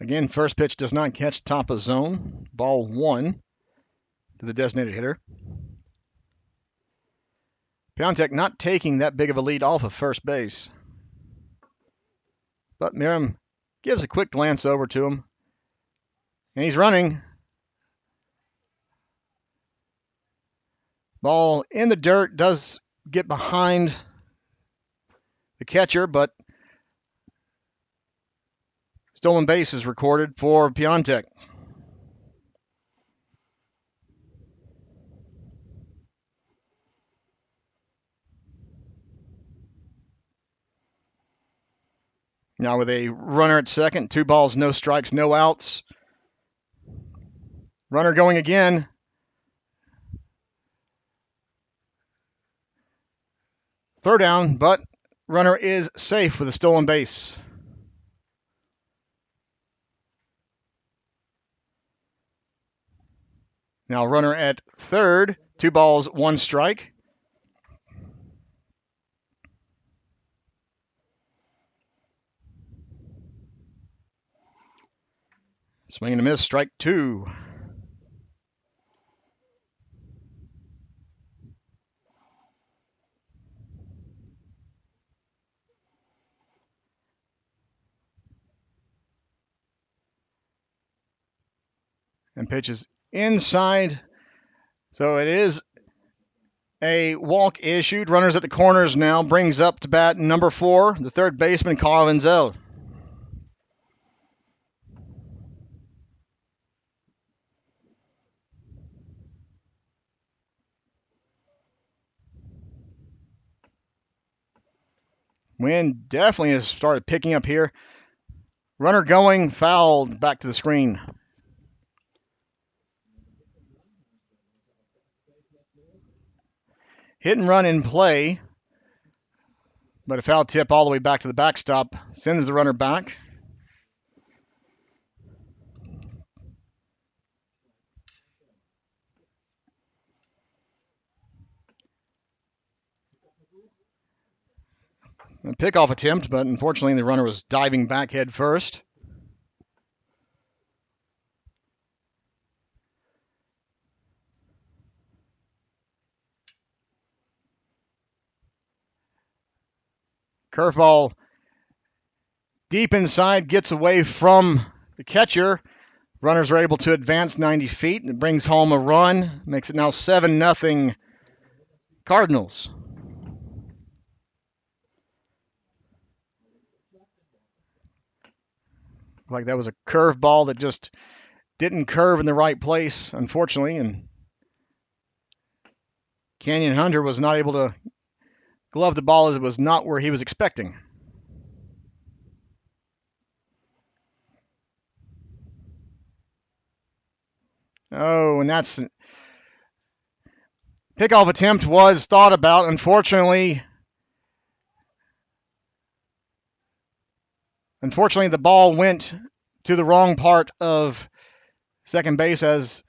Again, first pitch does not catch top of zone. Ball 1 to the designated hitter. Piontek not taking that big of a lead off of first base. But Miriam gives a quick glance over to him. And he's running. Ball in the dirt, does get behind the catcher, but stolen base is recorded for Piontek. Now with a runner at second, 2 balls, no strikes, no outs. Runner going again. Throw down, but runner is safe with a stolen base. Now runner at third, 2 balls, 1 strike. Swing and a miss, strike 2. And pitches inside. So it is a walk issued. Runners at the corners now. Brings up to bat number 4, the third baseman, Carl Wenzel. Wind definitely has started picking up here. Runner going, fouled back to the screen. Hit and run in play, but a foul tip all the way back to the backstop sends the runner back. A pickoff attempt, but unfortunately the runner was diving back head first. Curveball deep inside, gets away from the catcher. Runners are able to advance 90 feet. It brings home a run. Makes it now 7-0 Cardinals. Like that was a curveball that just didn't curve in the right place, unfortunately. And Canyon Hunter was not able to glove the ball as it was not where he was expecting. Oh, and that's pickoff attempt was thought about. Unfortunately, the ball went to the wrong part of second base as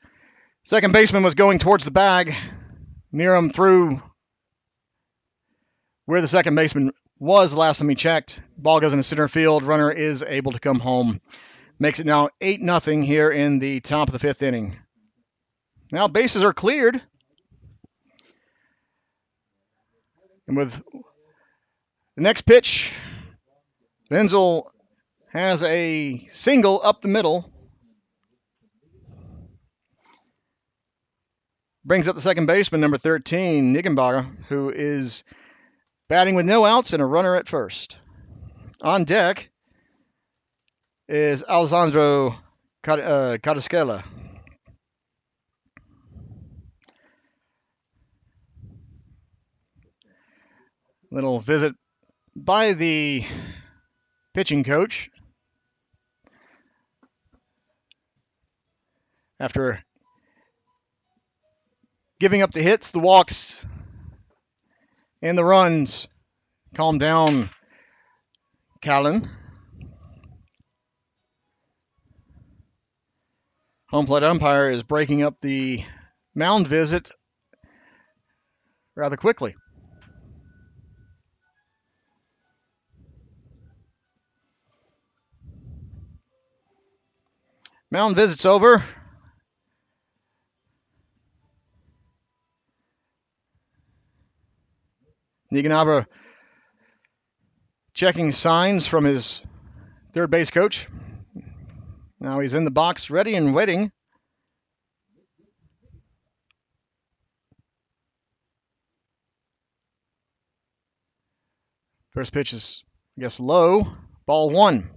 second baseman was going towards the bag. Miriam threw where the second baseman was last time he checked. Ball goes into center field. Runner is able to come home. Makes it now 8-0 here in the top of the 5th inning. Now bases are cleared. And with The next pitch, Wenzel has a single up the middle. Brings up the second baseman, number 13, Niggenbacher, who is batting with no outs and a runner at first. On deck is Alessandro Cadasquela. Little visit by the pitching coach after giving up the hits, the walks, and the runs. Calm down, Callan. Home plate umpire is breaking up the mound visit rather quickly. Mound visit's over. Niganaba checking signs from his third base coach. Now he's in the box, ready and waiting. First pitch is, I guess, low. Ball one.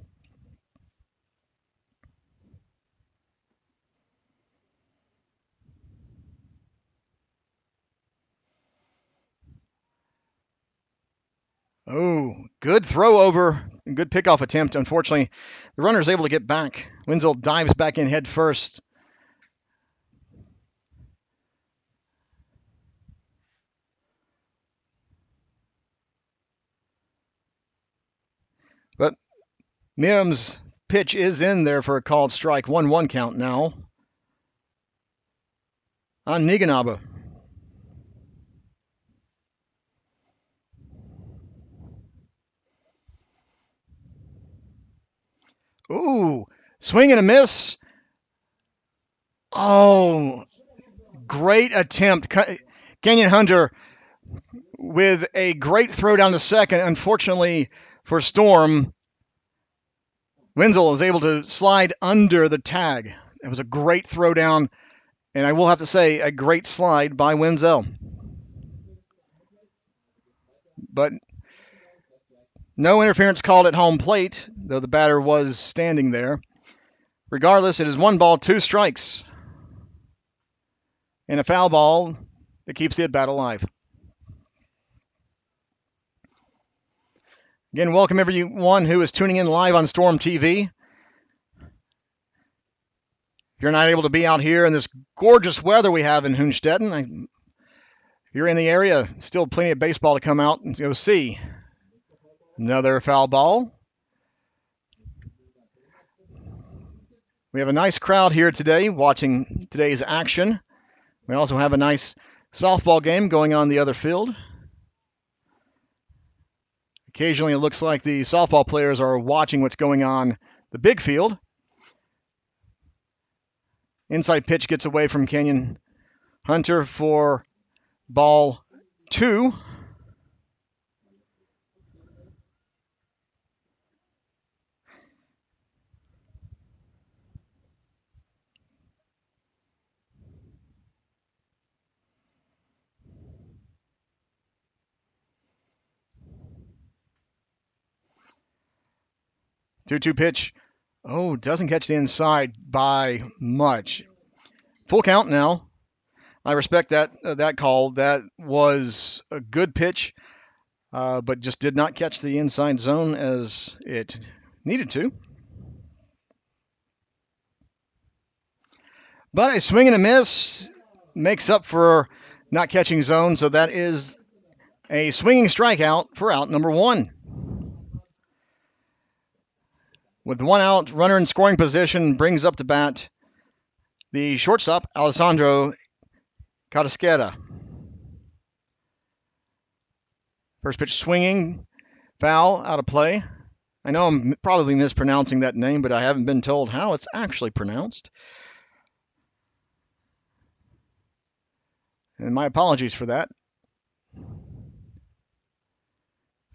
Oh, good throw over. Good pickoff attempt. Unfortunately, the runner is able to get back. Wenzel dives back in head first. But Mims' pitch is in there for a called strike. 1-1 count now on Niganaba. Ooh, swing and a miss. Oh, great attempt. Kenyon Hunter with a great throw down to second. Unfortunately for Storm, Wenzel is able to slide under the tag. It was a great throw down, and I will have to say a great slide by Wenzel. But no interference called at home plate, though the batter was standing there. Regardless, it is 1 ball, 2 strikes, and a foul ball that keeps the at-bat alive. Again, welcome everyone who is tuning in live on Storm TV. If you're not able to be out here in this gorgeous weather we have in Hünstetten, if you're in the area, still plenty of baseball to come out and go see. Another foul ball. We have a nice crowd here today watching today's action. We also have a nice softball game going on the other field. Occasionally it looks like the softball players are watching what's going on the big field. Inside pitch gets away from Kenyon Hunter for ball 2. Two-two pitch. Oh, doesn't catch the inside by much. Full count now. I respect that call. That was a good pitch, but just did not catch the inside zone as it needed to. But a swing and a miss makes up for not catching zone, so that is a swinging strikeout for out number 1. With 1 out, runner in scoring position, brings up the bat the shortstop, Alessandro Cadasquera. First pitch swinging, foul, out of play. I know I'm probably mispronouncing that name, but I haven't been told how it's actually pronounced. And my apologies for that.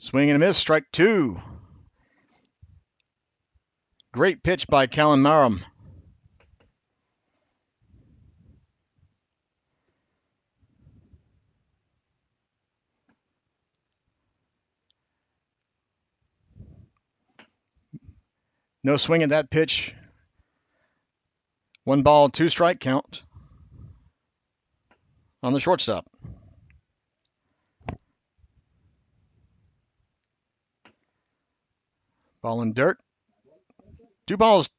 Swing and a miss, strike 2. Great pitch by Callum Marum. No swing at that pitch. 1 ball, 2 strike count on the shortstop. Ball in dirt. 2 balls,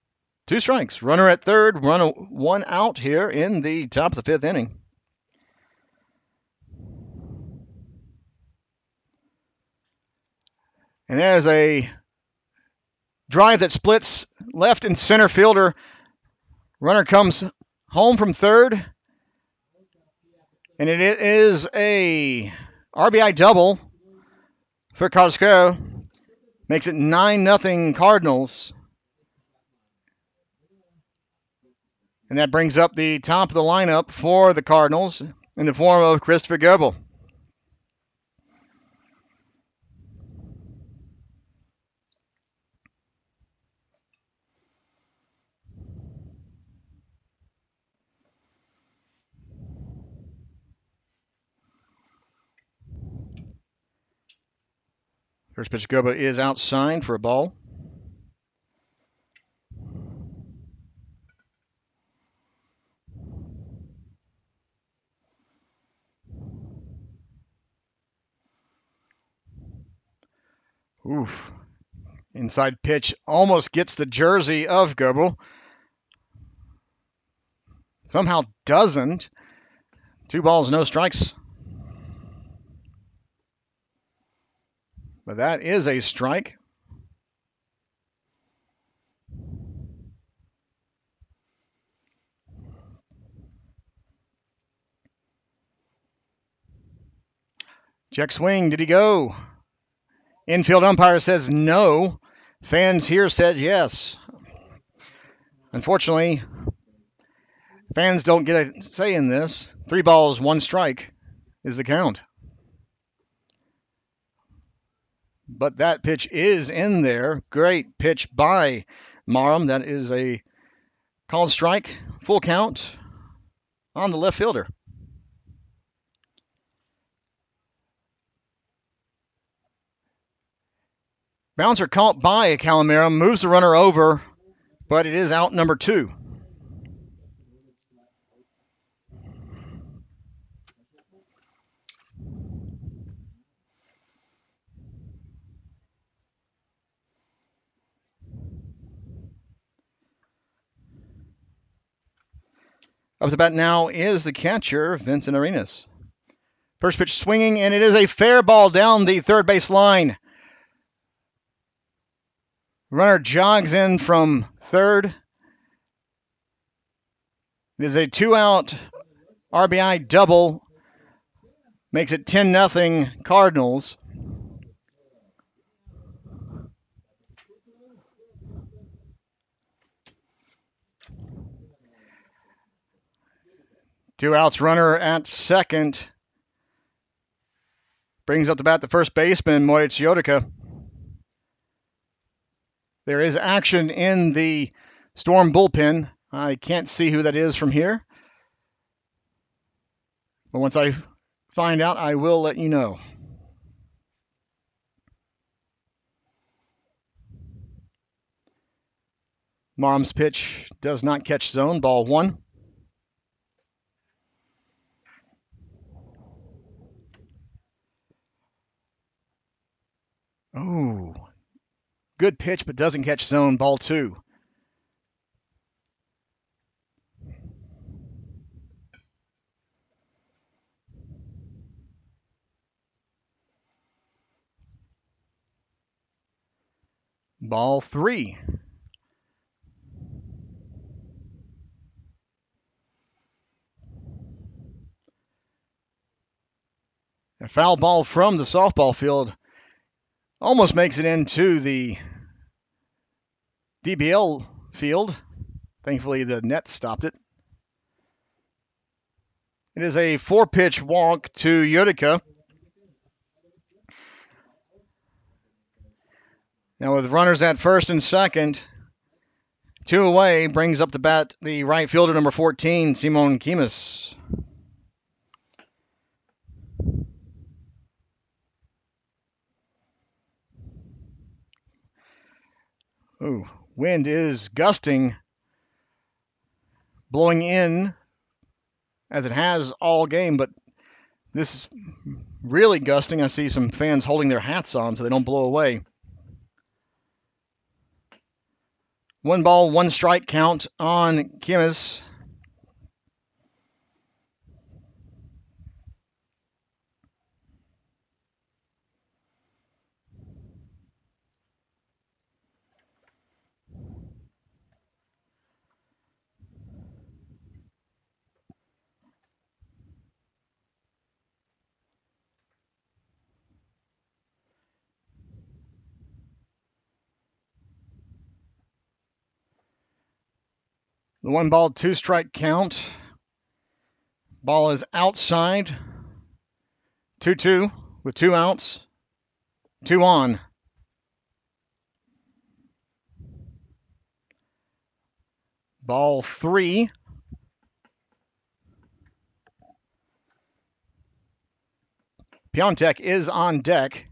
2 strikes. Runner at third, 1 out here in the top of the 5th inning. And there's a drive that splits left and center fielder. Runner comes home from third. And it is a RBI double for Carrasco. Makes it 9-0 Cardinals. And that brings up the top of the lineup for the Cardinals in the form of Christopher Goebel. First pitch, Goebel is outside for a ball. Oof. Inside pitch almost gets the jersey of Goebel. Somehow doesn't. 2 balls, no strikes. But that is a strike. Check swing. Did he go? Infield umpire says no. Fans here said yes. Unfortunately, fans don't get a say in this. 3 balls, 1 strike is the count. But that pitch is in there. Great pitch by Marum. That is a called strike. Full count on the left fielder. Bouncer caught by Callum Marum. Moves the runner over, but it is out number 2. Up to bat now is the catcher, Vincent Arenas. First pitch swinging, and it is a fair ball down the third base line. Runner jogs in from third. It is a 2-out RBI double. Makes it 10-0 Cardinals. Two outs, runner at second. Brings up the bat the first baseman, Moritz Jodika. There is action in the Storm bullpen. I can't see who that is from here. But once I find out, I will let you know. Marum's pitch does not catch zone. Ball 1. Oh, good pitch, but doesn't catch zone. Ball 2. Ball 3. A foul ball from the softball field almost makes it into the DBL field. Thankfully, the net stopped it. It is a 4-pitch walk to Jodika. Now with runners at first and second, 2 away, brings up to bat the right fielder, number 14, Simon Kimis. Ooh, wind is gusting, blowing in as it has all game, but this is really gusting. I see some fans holding their hats on so they don't blow away. 1 ball, 1 strike count on Kimis. The 1 ball, 2 strike count. Ball is outside. 2-2 with 2 outs. 2 on. Ball 3. Piontek is on deck.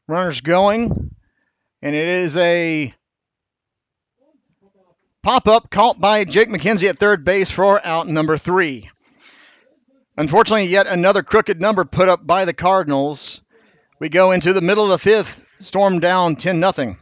Runners going, and it is a pop-up caught by Jake McKenzie at third base for out number 3. Unfortunately, yet another crooked number put up by the Cardinals. We go into the middle of the 5th, Storm down 10-0.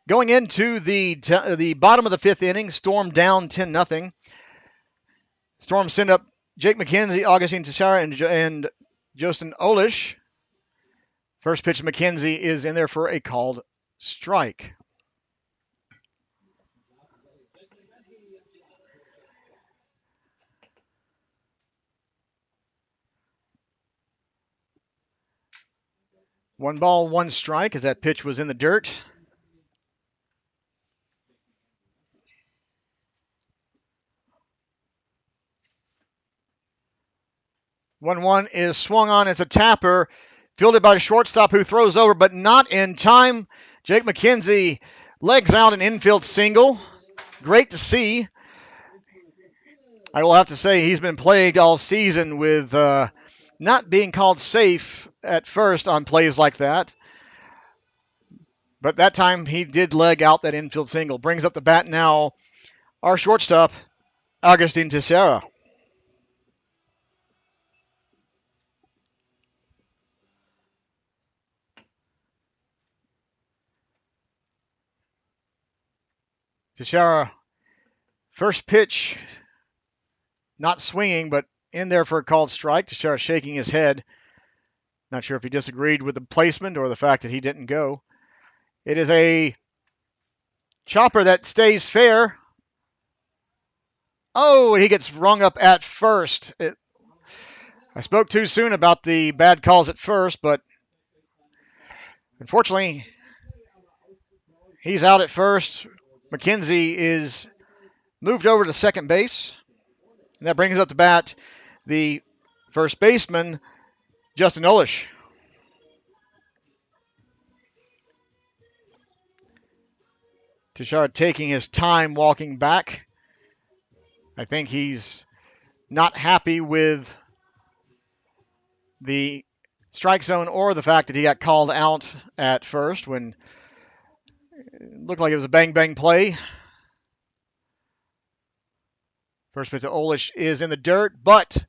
Going into the bottom of the 5th inning, Storm down 10-0. Storm send up Jake McKenzie, Augustine Teixeira, and Justin Olish. First pitch, McKenzie is in there for a called strike. One ball, 1 strike as that pitch was in the dirt. One is swung on. It's a tapper, fielded by the shortstop who throws over, but not in time. Jake McKenzie legs out an infield single. Great to see. I will have to say he's been plagued all season with not being called safe at first on plays like that. But that time he did leg out that infield single. Brings up the bat now our shortstop, Augustine Teixeira. Teixeira, first pitch, not swinging, but in there for a called strike. Teixeira shaking his head. Not sure if he disagreed with the placement or the fact that he didn't go. It is a chopper that stays fair. Oh, and he gets rung up at first. I spoke too soon about the bad calls at first, but unfortunately, he's out at first. McKenzie is moved over to second base. And that brings up to bat the first baseman, Justin Olish. Tishard taking his time walking back. I think he's not happy with the strike zone or the fact that he got called out at first when it looked like it was a bang-bang play. First pitch to Olish is in the dirt, but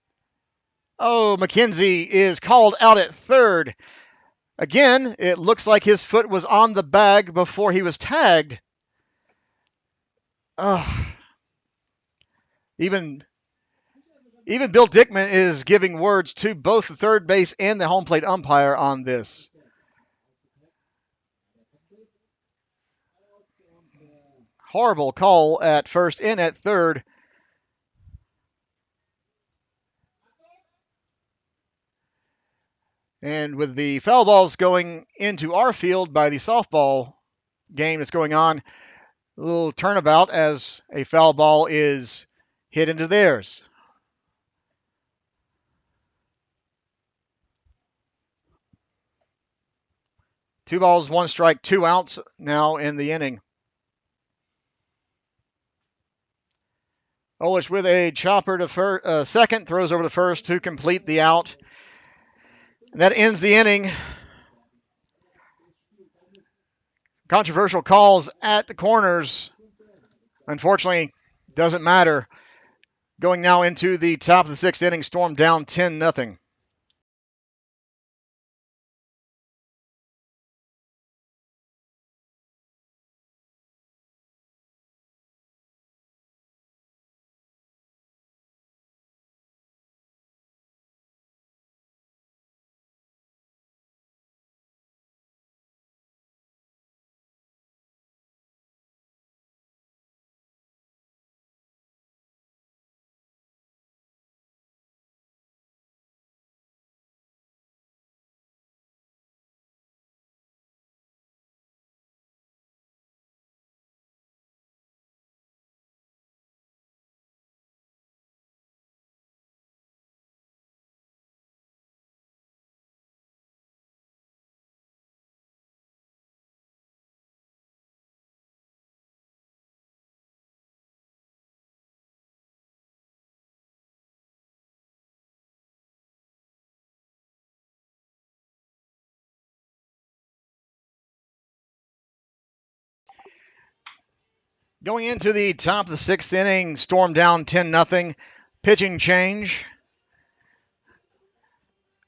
McKenzie is called out at third. Again, it looks like his foot was on the bag before he was tagged. Even Bill Dickman is giving words to both the third base and the home plate umpire on this. Horrible call at first and at third. And with the foul balls going into our field by the softball game that's going on, a little turnabout as a foul ball is hit into theirs. Two balls, one strike, 2 outs now in the inning. Olish with a chopper to second, throws over to first to complete the out. And that ends the inning. Controversial calls at the corners. Unfortunately, doesn't matter. Going now into the top of the 6th inning, Storm down 10-0. Going into the top of the 6th inning, Storm down 10-0. Pitching change.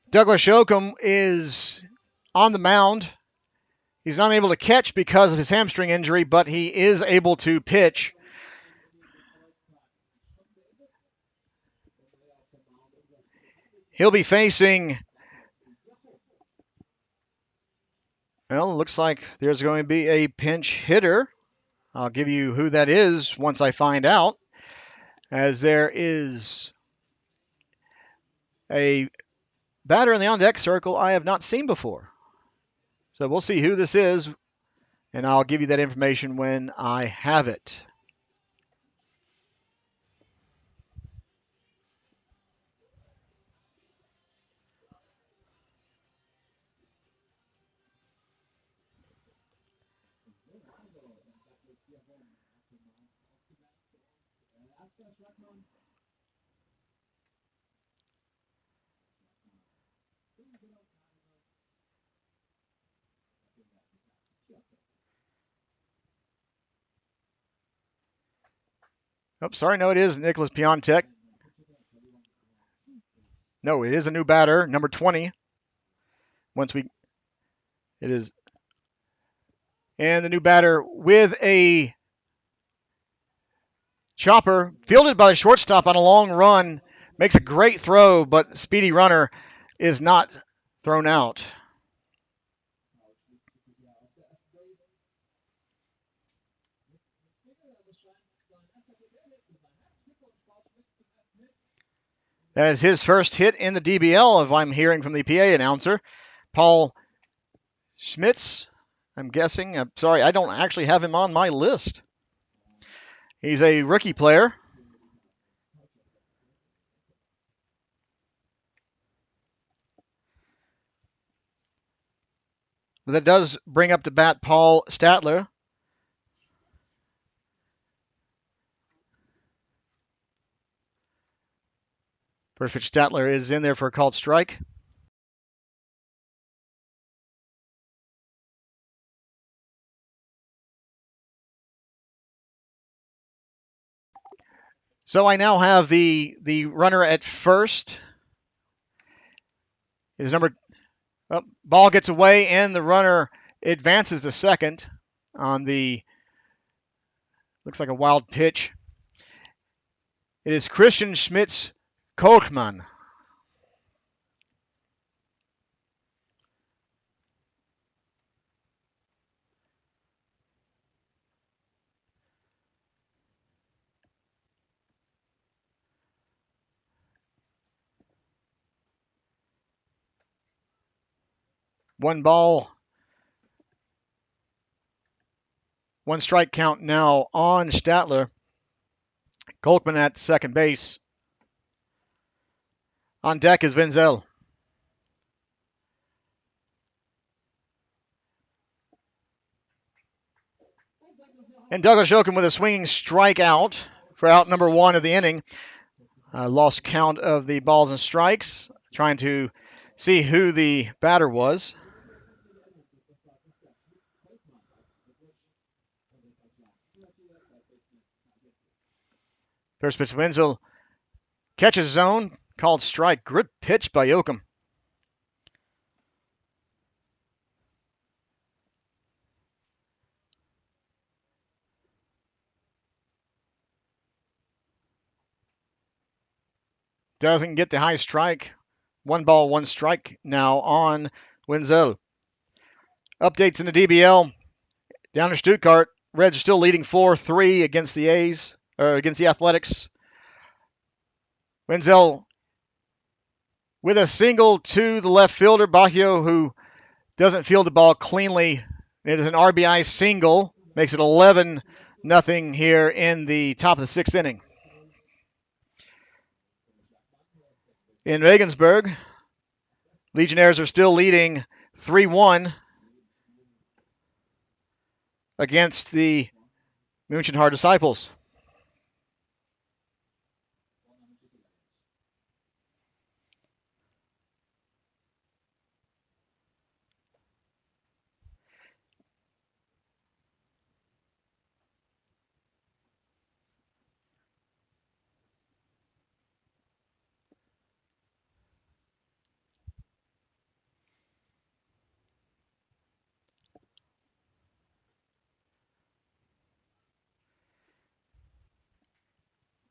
Douglas Shokum is on the mound. He's not able to catch because of his hamstring injury, but he is able to pitch. He'll be facing, well, it looks like there's going to be a pinch hitter. I'll give you who that is once I find out, as there is a batter in the on-deck circle I have not seen before. So we'll see who this is, and I'll give you that information when I have it. Oh, sorry, no, it is Nicholas Piontek. No, it is a new batter, number 20. It is, and the new batter with a chopper, fielded by the shortstop on a long run, makes a great throw, but speedy runner is not thrown out. That is his first hit in the DBL, if I'm hearing from the PA announcer. Paul Schmitz, I'm guessing. I'm sorry, I don't actually have him on my list. He's a rookie player. But that does bring up to bat Paul Statler. First pitch, Statler is in there for a called strike. So I now have the runner at first. His number ball gets away and the runner advances to second on the looks like a wild pitch. It is Christian Schmitz Kochman. One ball, one strike count now on Statler. Kochman at second base. On deck is Wenzel. And Douglas Jochum with a swinging strikeout for out number one of the inning. Lost count of the balls and strikes. Trying to see who the batter was. First pitch, Wenzel catches zone, called strike. Good pitch by Jochum. Doesn't get the high strike. One ball, one strike now on Wenzel. Updates in the DBL. Down in Stuttgart, Reds are still leading 4-3 against the A's, or against the Athletics. Wenzel with a single to the left fielder, Bacchio, who doesn't field the ball cleanly. It is an RBI single. Makes it 11-0 here in the top of the sixth inning. In Regensburg, Legionnaires are still leading 3-1 against the Münchenhard Disciples.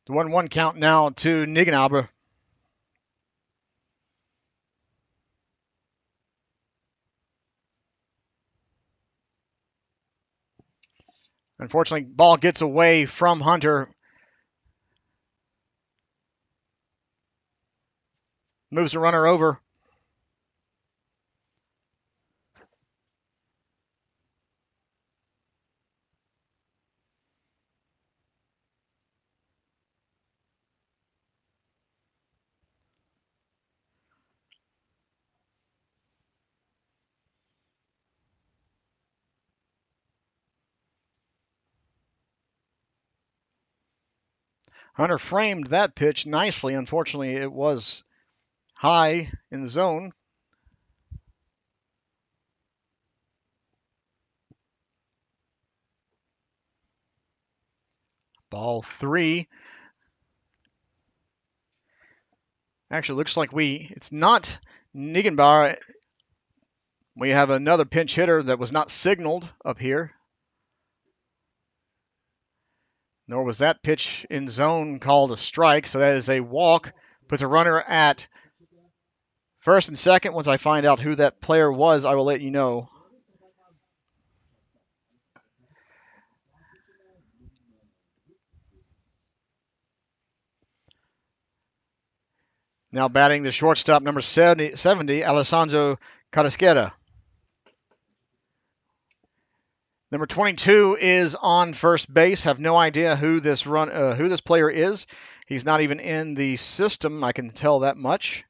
The 1-1 count now to Nigenauber. Unfortunately, ball gets away from Hunter. Moves the runner over. Hunter framed that pitch nicely. Unfortunately, it was high in the zone. Ball three. Actually, looks like it's not Nigenbauer. We have another pinch hitter that was not signaled up here. Nor was that pitch in zone called a strike, so that is a walk. Puts a runner at first and second. Once I find out who that player was, I will let you know. Now batting the shortstop, number 70 Alessandro Carrasquera. Number 22 is on first base. Have no idea who this player is. He's not even in the system. I can tell that much.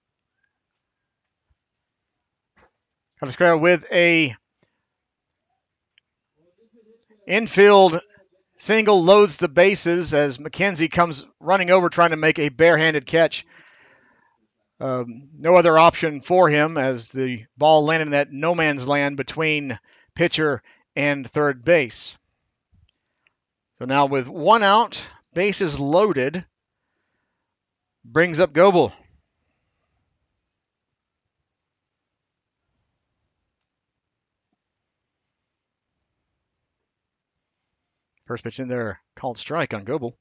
Carrasquera with a infield single loads the bases as McKenzie comes running over trying to make a barehanded catch. No other option for him as the ball landed in that no man's land between pitcher and third base. So now with one out, bases loaded, brings up Goebel. First pitch in there, called strike on Goebel.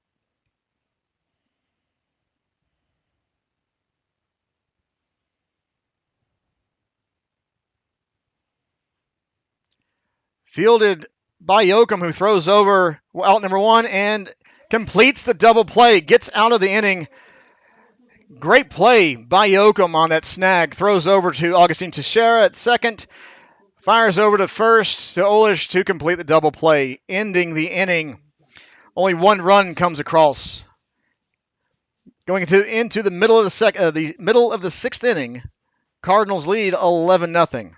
Fielded by Yoakum, who throws over out number one and completes the double play, gets out of the inning. Great play by Yoakum on that snag. Throws over to Augustine Teixeira at second. Fires over to first to Olish to complete the double play, ending the inning. Only one run comes across. Going into the middle of the sixth inning, Cardinals lead 11-0.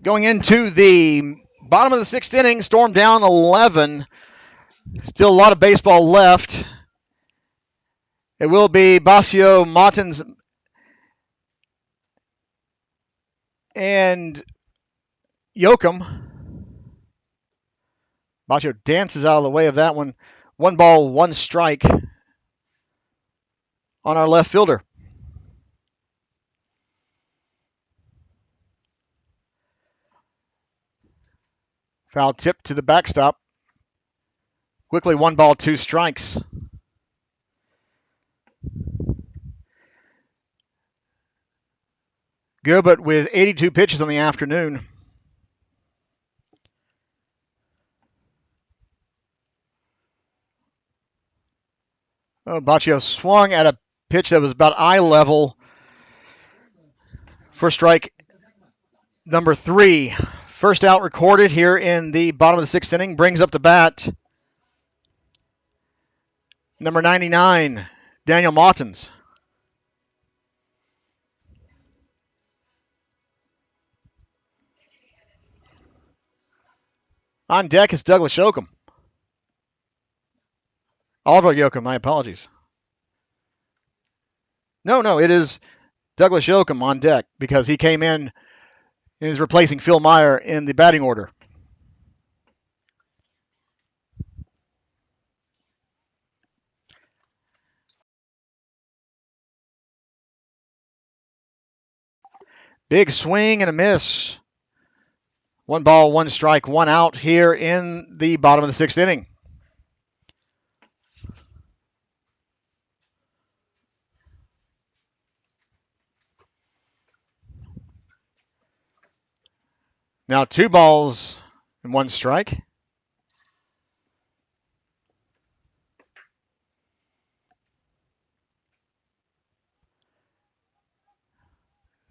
Going into the bottom of the sixth inning, Storm down 11. Still a lot of baseball left. It will be Basio, Martins, and Yoakum. Basio dances out of the way of that one. 1 ball, 1 strike on our left fielder. Foul tip to the backstop. Quickly 1 ball, 2 strikes. Gilbert with 82 pitches on the afternoon. Baccio swung at a pitch that was about eye level for strike number 3. First out recorded here in the bottom of the sixth inning. Brings up the bat number 99, Daniel Martins. On deck is Douglas Yoakum. Oliver Yoakum, my apologies. No, it is Douglas Yoakum on deck because he came in and is replacing Phil Meyer in the batting order. Big swing and a miss. 1 ball, 1 strike, 1 out here in the bottom of the 6th inning. Now 2 balls and 1 strike.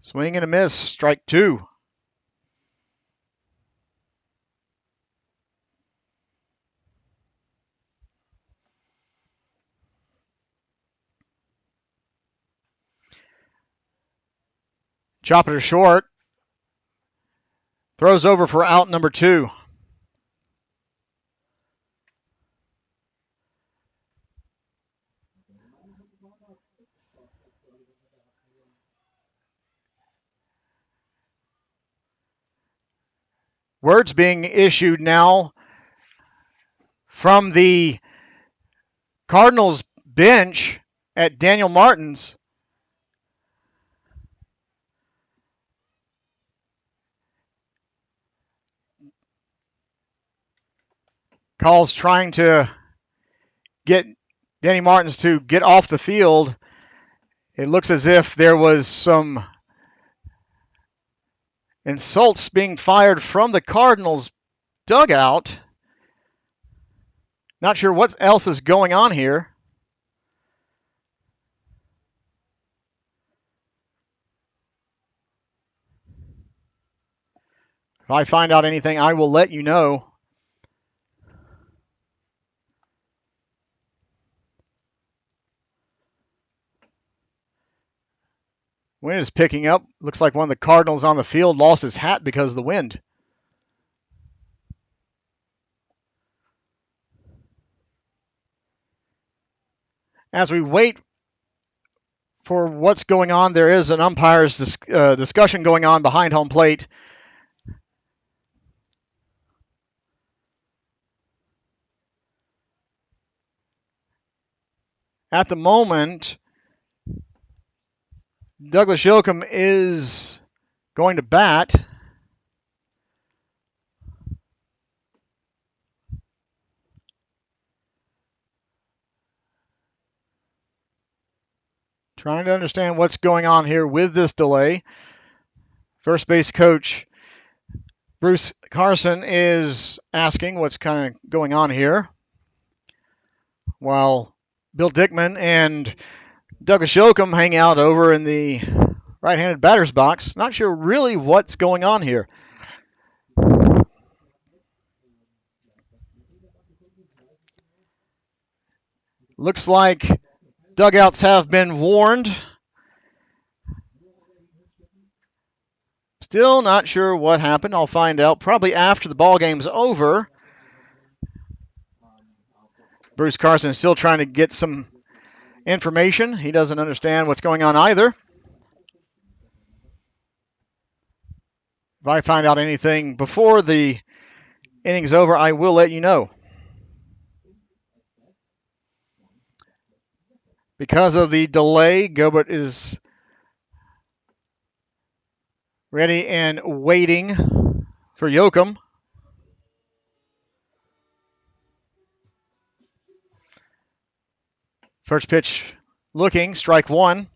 Swing and a miss, strike 2. Chop it to short. Throws over for out number 2. Words being issued now from the Cardinals bench at Daniel Martin's. Calls trying to get Danny Martins to get off the field. It looks as if there was some insults being fired from the Cardinals dugout. Not sure what else is going on here. If I find out anything, I will let you know. Wind is picking up. Looks like one of the Cardinals on the field lost his hat because of the wind. As we wait for what's going on, there is an umpire's discussion going on behind home plate. At the moment, Douglas Yoakum is going to bat. Trying to understand what's going on here with this delay. First base coach Bruce Carson is asking what's kind of going on here, while Bill Dickman and Douglas Yoakum hang out over in the right-handed batter's box. Not sure really what's going on here. Looks like dugouts have been warned. Still not sure what happened. I'll find out probably after the ball game's over. Bruce Carson is still trying to get some information. He doesn't understand what's going on either. If I find out anything before the inning's over, I will let you know. Because of the delay, Gobert is ready and waiting for Yoakum. First pitch looking, strike 1.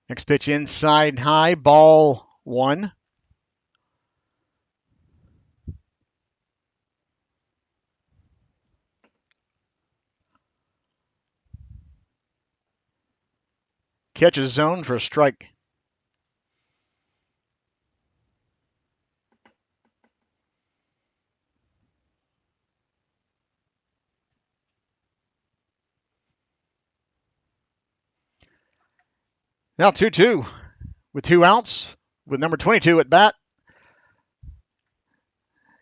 Next pitch inside high, ball 1. Catches zone for a strike. Now 2-2 with 2 outs with number 22 at bat.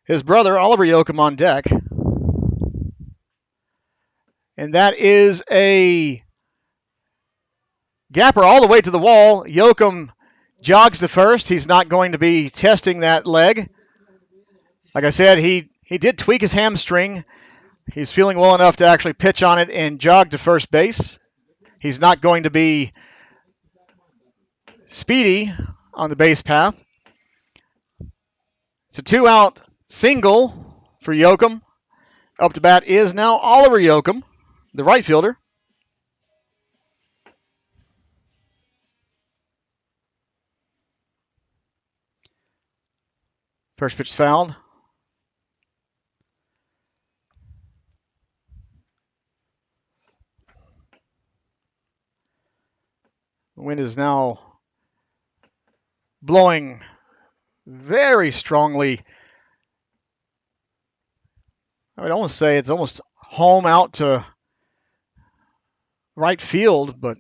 His brother, Oliver Yoakum, on deck. And that is a gapper all the way to the wall. Yoakum jogs to first. He's not going to be testing that leg. Like I said, he did tweak his hamstring He's feeling well enough to actually pitch on it and jog to first base. He's not going to be speedy on the base path. It's a 2-out single for Yoakum. Up to bat is now Oliver Yoakum, the right fielder. First pitch fouled. The wind is now blowing very strongly. I would almost say it's almost home out to right field, but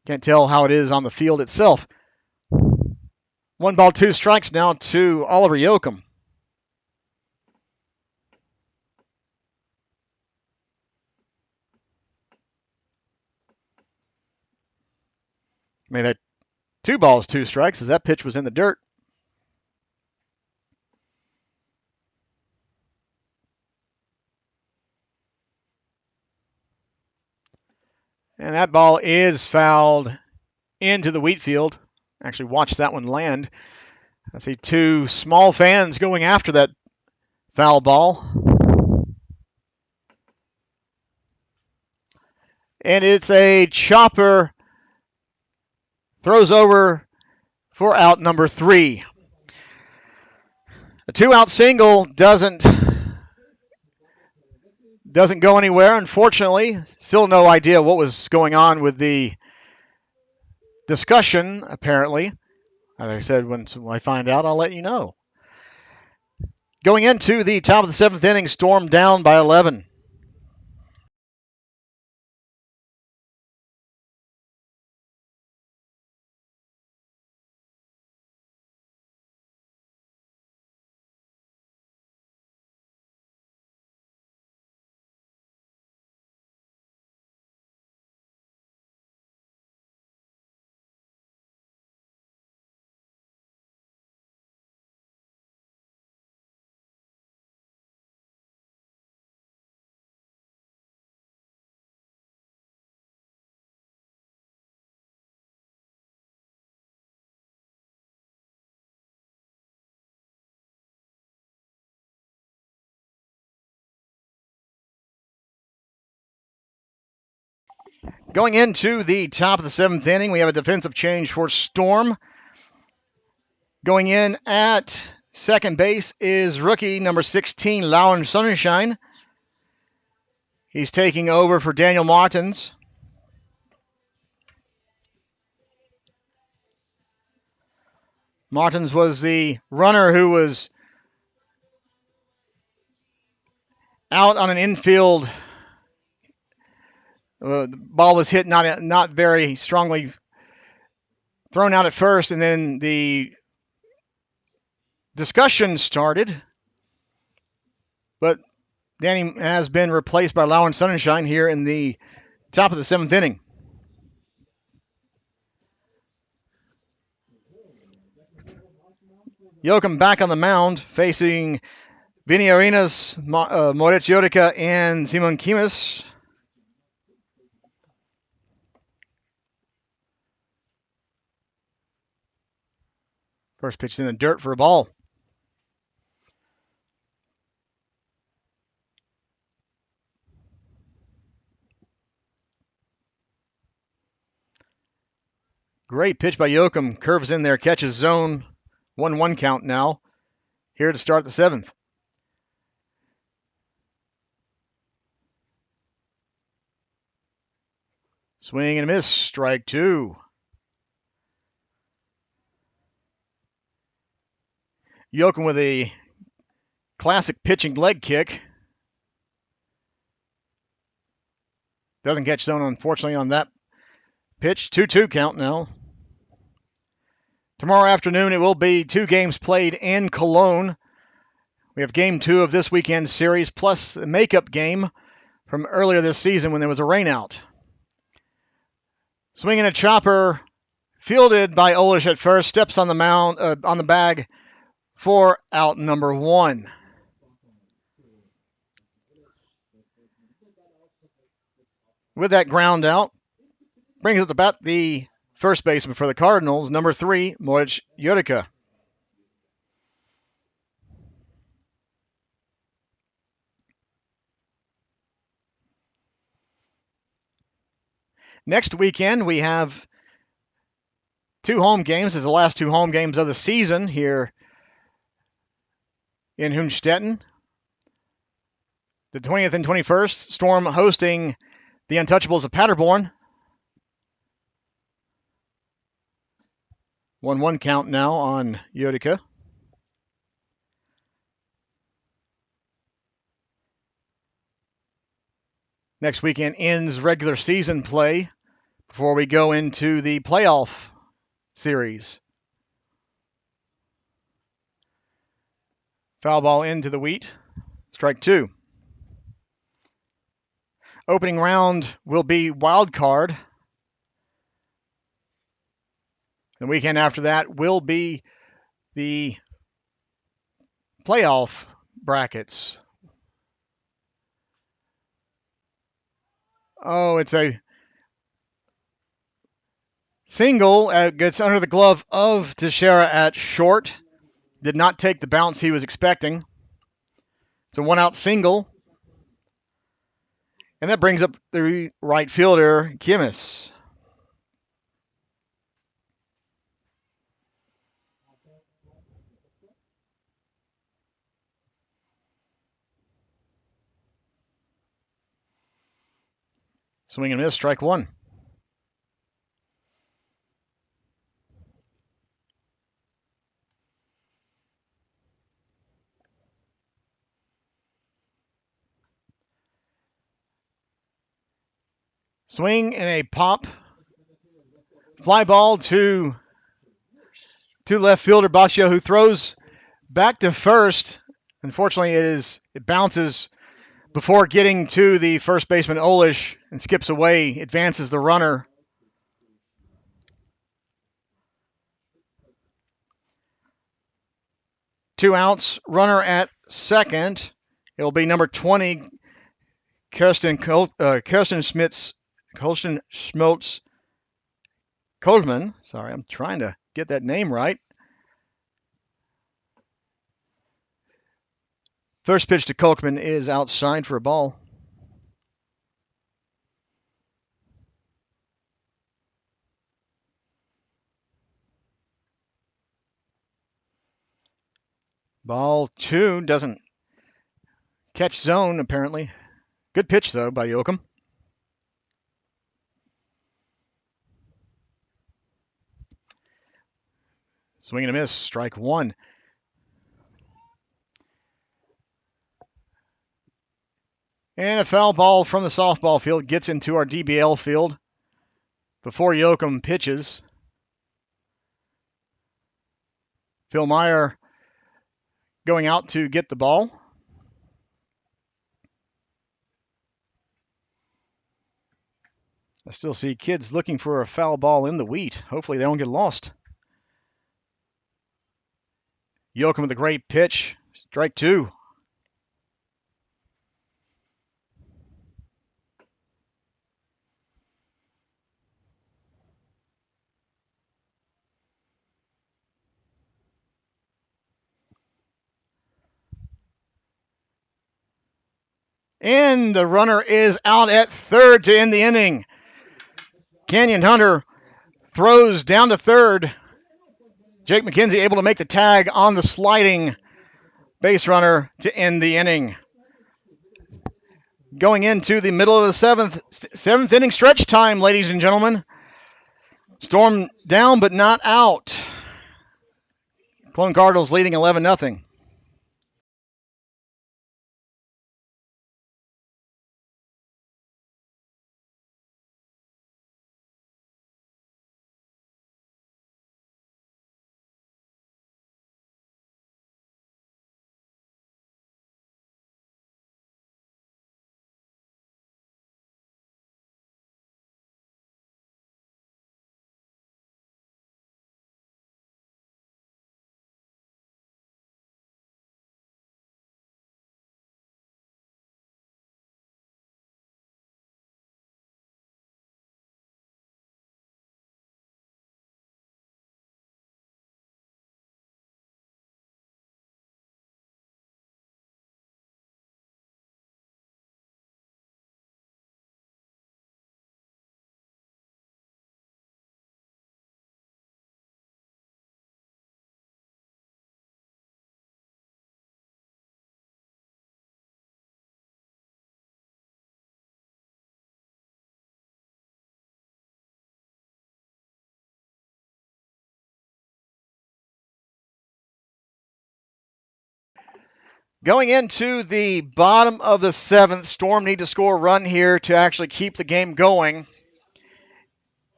can't tell how it is on the field itself. 1 ball, 2 strikes now to Oliver Yoakum. Made that 2 balls, 2 strikes as that pitch was in the dirt. And that ball is fouled into the wheat field. Actually watched that one land. I see 2 small fans going after that foul ball. And it's a chopper. Throws over for out number 3. A 2-out single doesn't go anywhere, unfortunately. Still no idea what was going on with the discussion, apparently. As I said, when I find out, I'll let you know. Going into the top of the 7th inning, Storm down by 11. Going into the top of the 7th inning, we have a defensive change for Storm. Going in at second base is rookie number 16, Lauren Sonnenschein. He's taking over for Daniel Martins. Martins was the runner who was out on an infield. The ball was hit not very strongly, thrown out at first, and then the discussion started. But Danny has been replaced by Lauren Sonnenschein here in the top of the 7th inning. Yoakum back on the mound, facing Vinny Arenas, Moritz Jodica, and Simon Kimis. First pitch in the dirt for a ball. Great pitch by Yoakum. Curves in there, catches zone. 1-1 count now. Here to start the 7th. Swing and a miss. Strike 2. Yoakum with a classic pitching leg kick. Doesn't catch zone, unfortunately, on that pitch. 2-2 count now. Tomorrow afternoon, it will be 2 games played in Cologne. We have game 2 of this weekend's series, plus the makeup game from earlier this season when there was a rainout. Swinging a chopper, fielded by Olish at first, steps on the mound, on the bag for out number 1. with that ground out. Brings up the bat the first baseman for the Cardinals, number 3, Moritz Utica. Next weekend, we have 2 home games. This is the last 2 home games of the season here in Hünstetten. The 20th and 21st, Storm hosting the Untouchables of Paderborn. 1-1 count now on Utica. Next weekend ends regular season play before we go into the playoff series. Foul ball into the wheat. Strike 2. Opening round will be wild card. The weekend after that will be the playoff brackets. Oh, it's a single. Gets under the glove of Teixeira at short. Did not take the bounce he was expecting. It's a 1-out single. And that brings up the right fielder, Kimmis. Swing and miss, strike 1. Swing and a pop. Fly ball to left fielder Bascio, who throws back to first. Unfortunately, it bounces before getting to the first baseman Olish and skips away, advances the runner. Two outs, runner at second. It'll be number 20, Kirsten Schmoltz Coleman. Sorry, I'm trying to get that name right. First pitch to Kolkman is outside for a ball. Ball 2, doesn't catch zone apparently. Good pitch though by Yoakum. Swing and a miss, strike 1. And a foul ball from the softball field gets into our DBL field before Yoakum pitches. Phil Meyer going out to get the ball. I still see kids looking for a foul ball in the wheat. Hopefully they don't get lost. Yoakum with a great pitch. Strike 2. And the runner is out at third to end the inning. Canyon Hunter throws down to third. Jake McKenzie able to make the tag on the sliding base runner to end the inning. Going into the middle of the seventh inning stretch time, ladies and gentlemen. Storm down but not out. Cologne Cardinals leading 11-0. Going into the bottom of the seventh, Storm need to score a run here to actually keep the game going.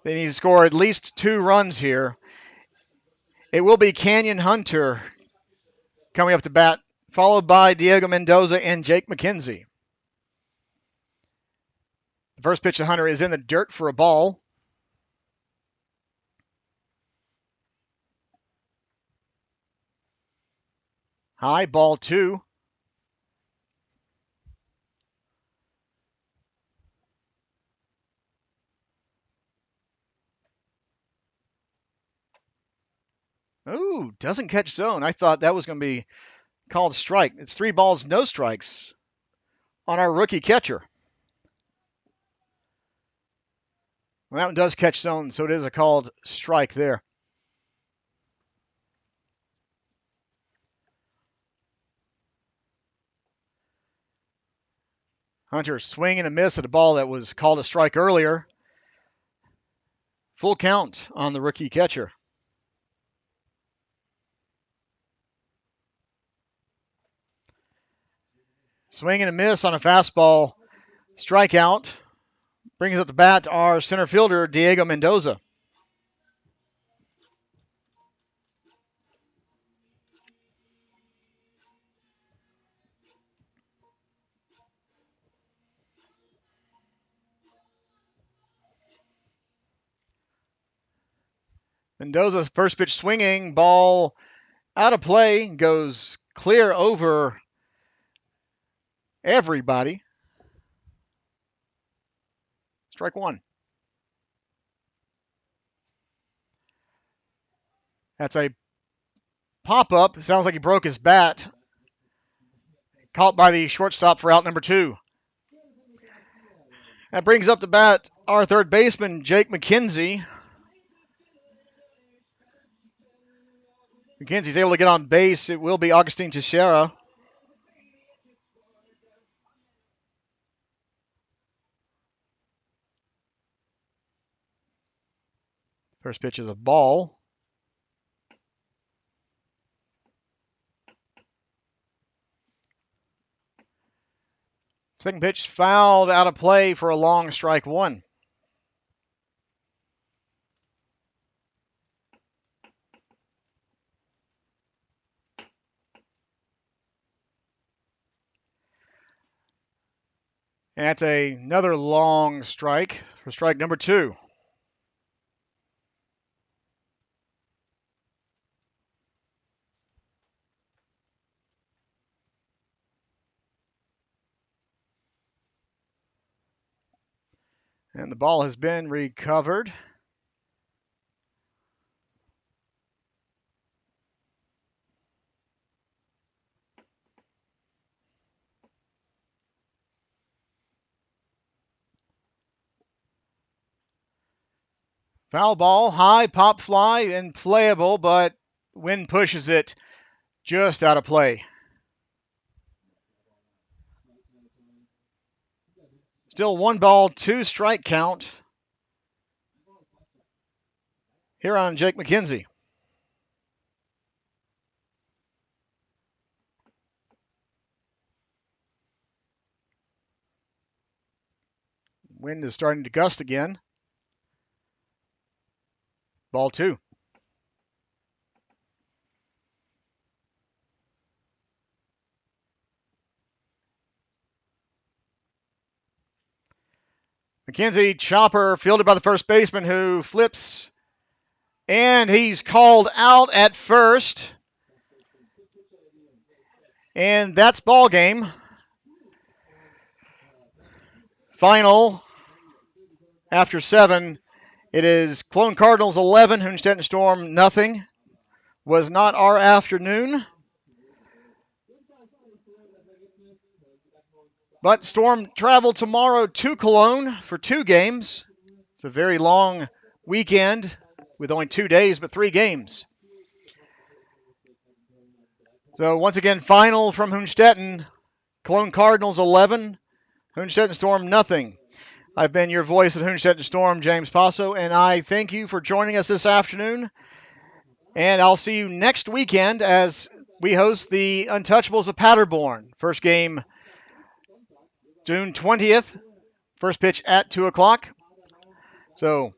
They need to score at least 2 runs here. It will be Canyon Hunter coming up to bat, followed by Diego Mendoza and Jake McKenzie. The first pitch to Hunter is in the dirt for a ball. High, ball 2. Ooh, doesn't catch zone. I thought that was going to be called strike. It's 3 balls, no strikes on our rookie catcher. Well, that one does catch zone, so it is a called strike there. Hunter swing and a miss at a ball that was called a strike earlier. Full count on the rookie catcher. Swing and a miss on a fastball. Strikeout. Brings up the bat our center fielder, Diego Mendoza. Mendoza's first pitch swinging, ball out of play, goes clear over everybody. Strike 1. That's a pop-up. Sounds like he broke his bat. Caught by the shortstop for out number 2. That brings up the bat our third baseman, Jake McKenzie. McKenzie's able to get on base. It will be Augustine Teixeira. First pitch is a ball. Second pitch fouled out of play for a long strike 1. And that's another long strike for strike number 2. And the ball has been recovered. Foul ball, high, pop fly, and playable, but wind pushes it just out of play. Still 1 ball, 2 strike count here on Jake McKenzie. Wind is starting to gust again. Ball 2. McKenzie, chopper, fielded by the first baseman who flips, and he's called out at first. And that's ball game. Final after 7. It is Cologne Cardinals 11, Hünstetten STORM nothing. Was not our afternoon. But Storm travel tomorrow to Cologne for 2 games. It's a very long weekend with only 2 days, but 3 games. So once again, final from Hünstetten. Cologne Cardinals 11, Hünstetten STORM nothing. I've been your voice at Hünstetten STORM, James Passo, and I thank you for joining us this afternoon. And I'll see you next weekend as we host the Untouchables of Paderborn. First game, June 20th. First pitch at 2 o'clock. So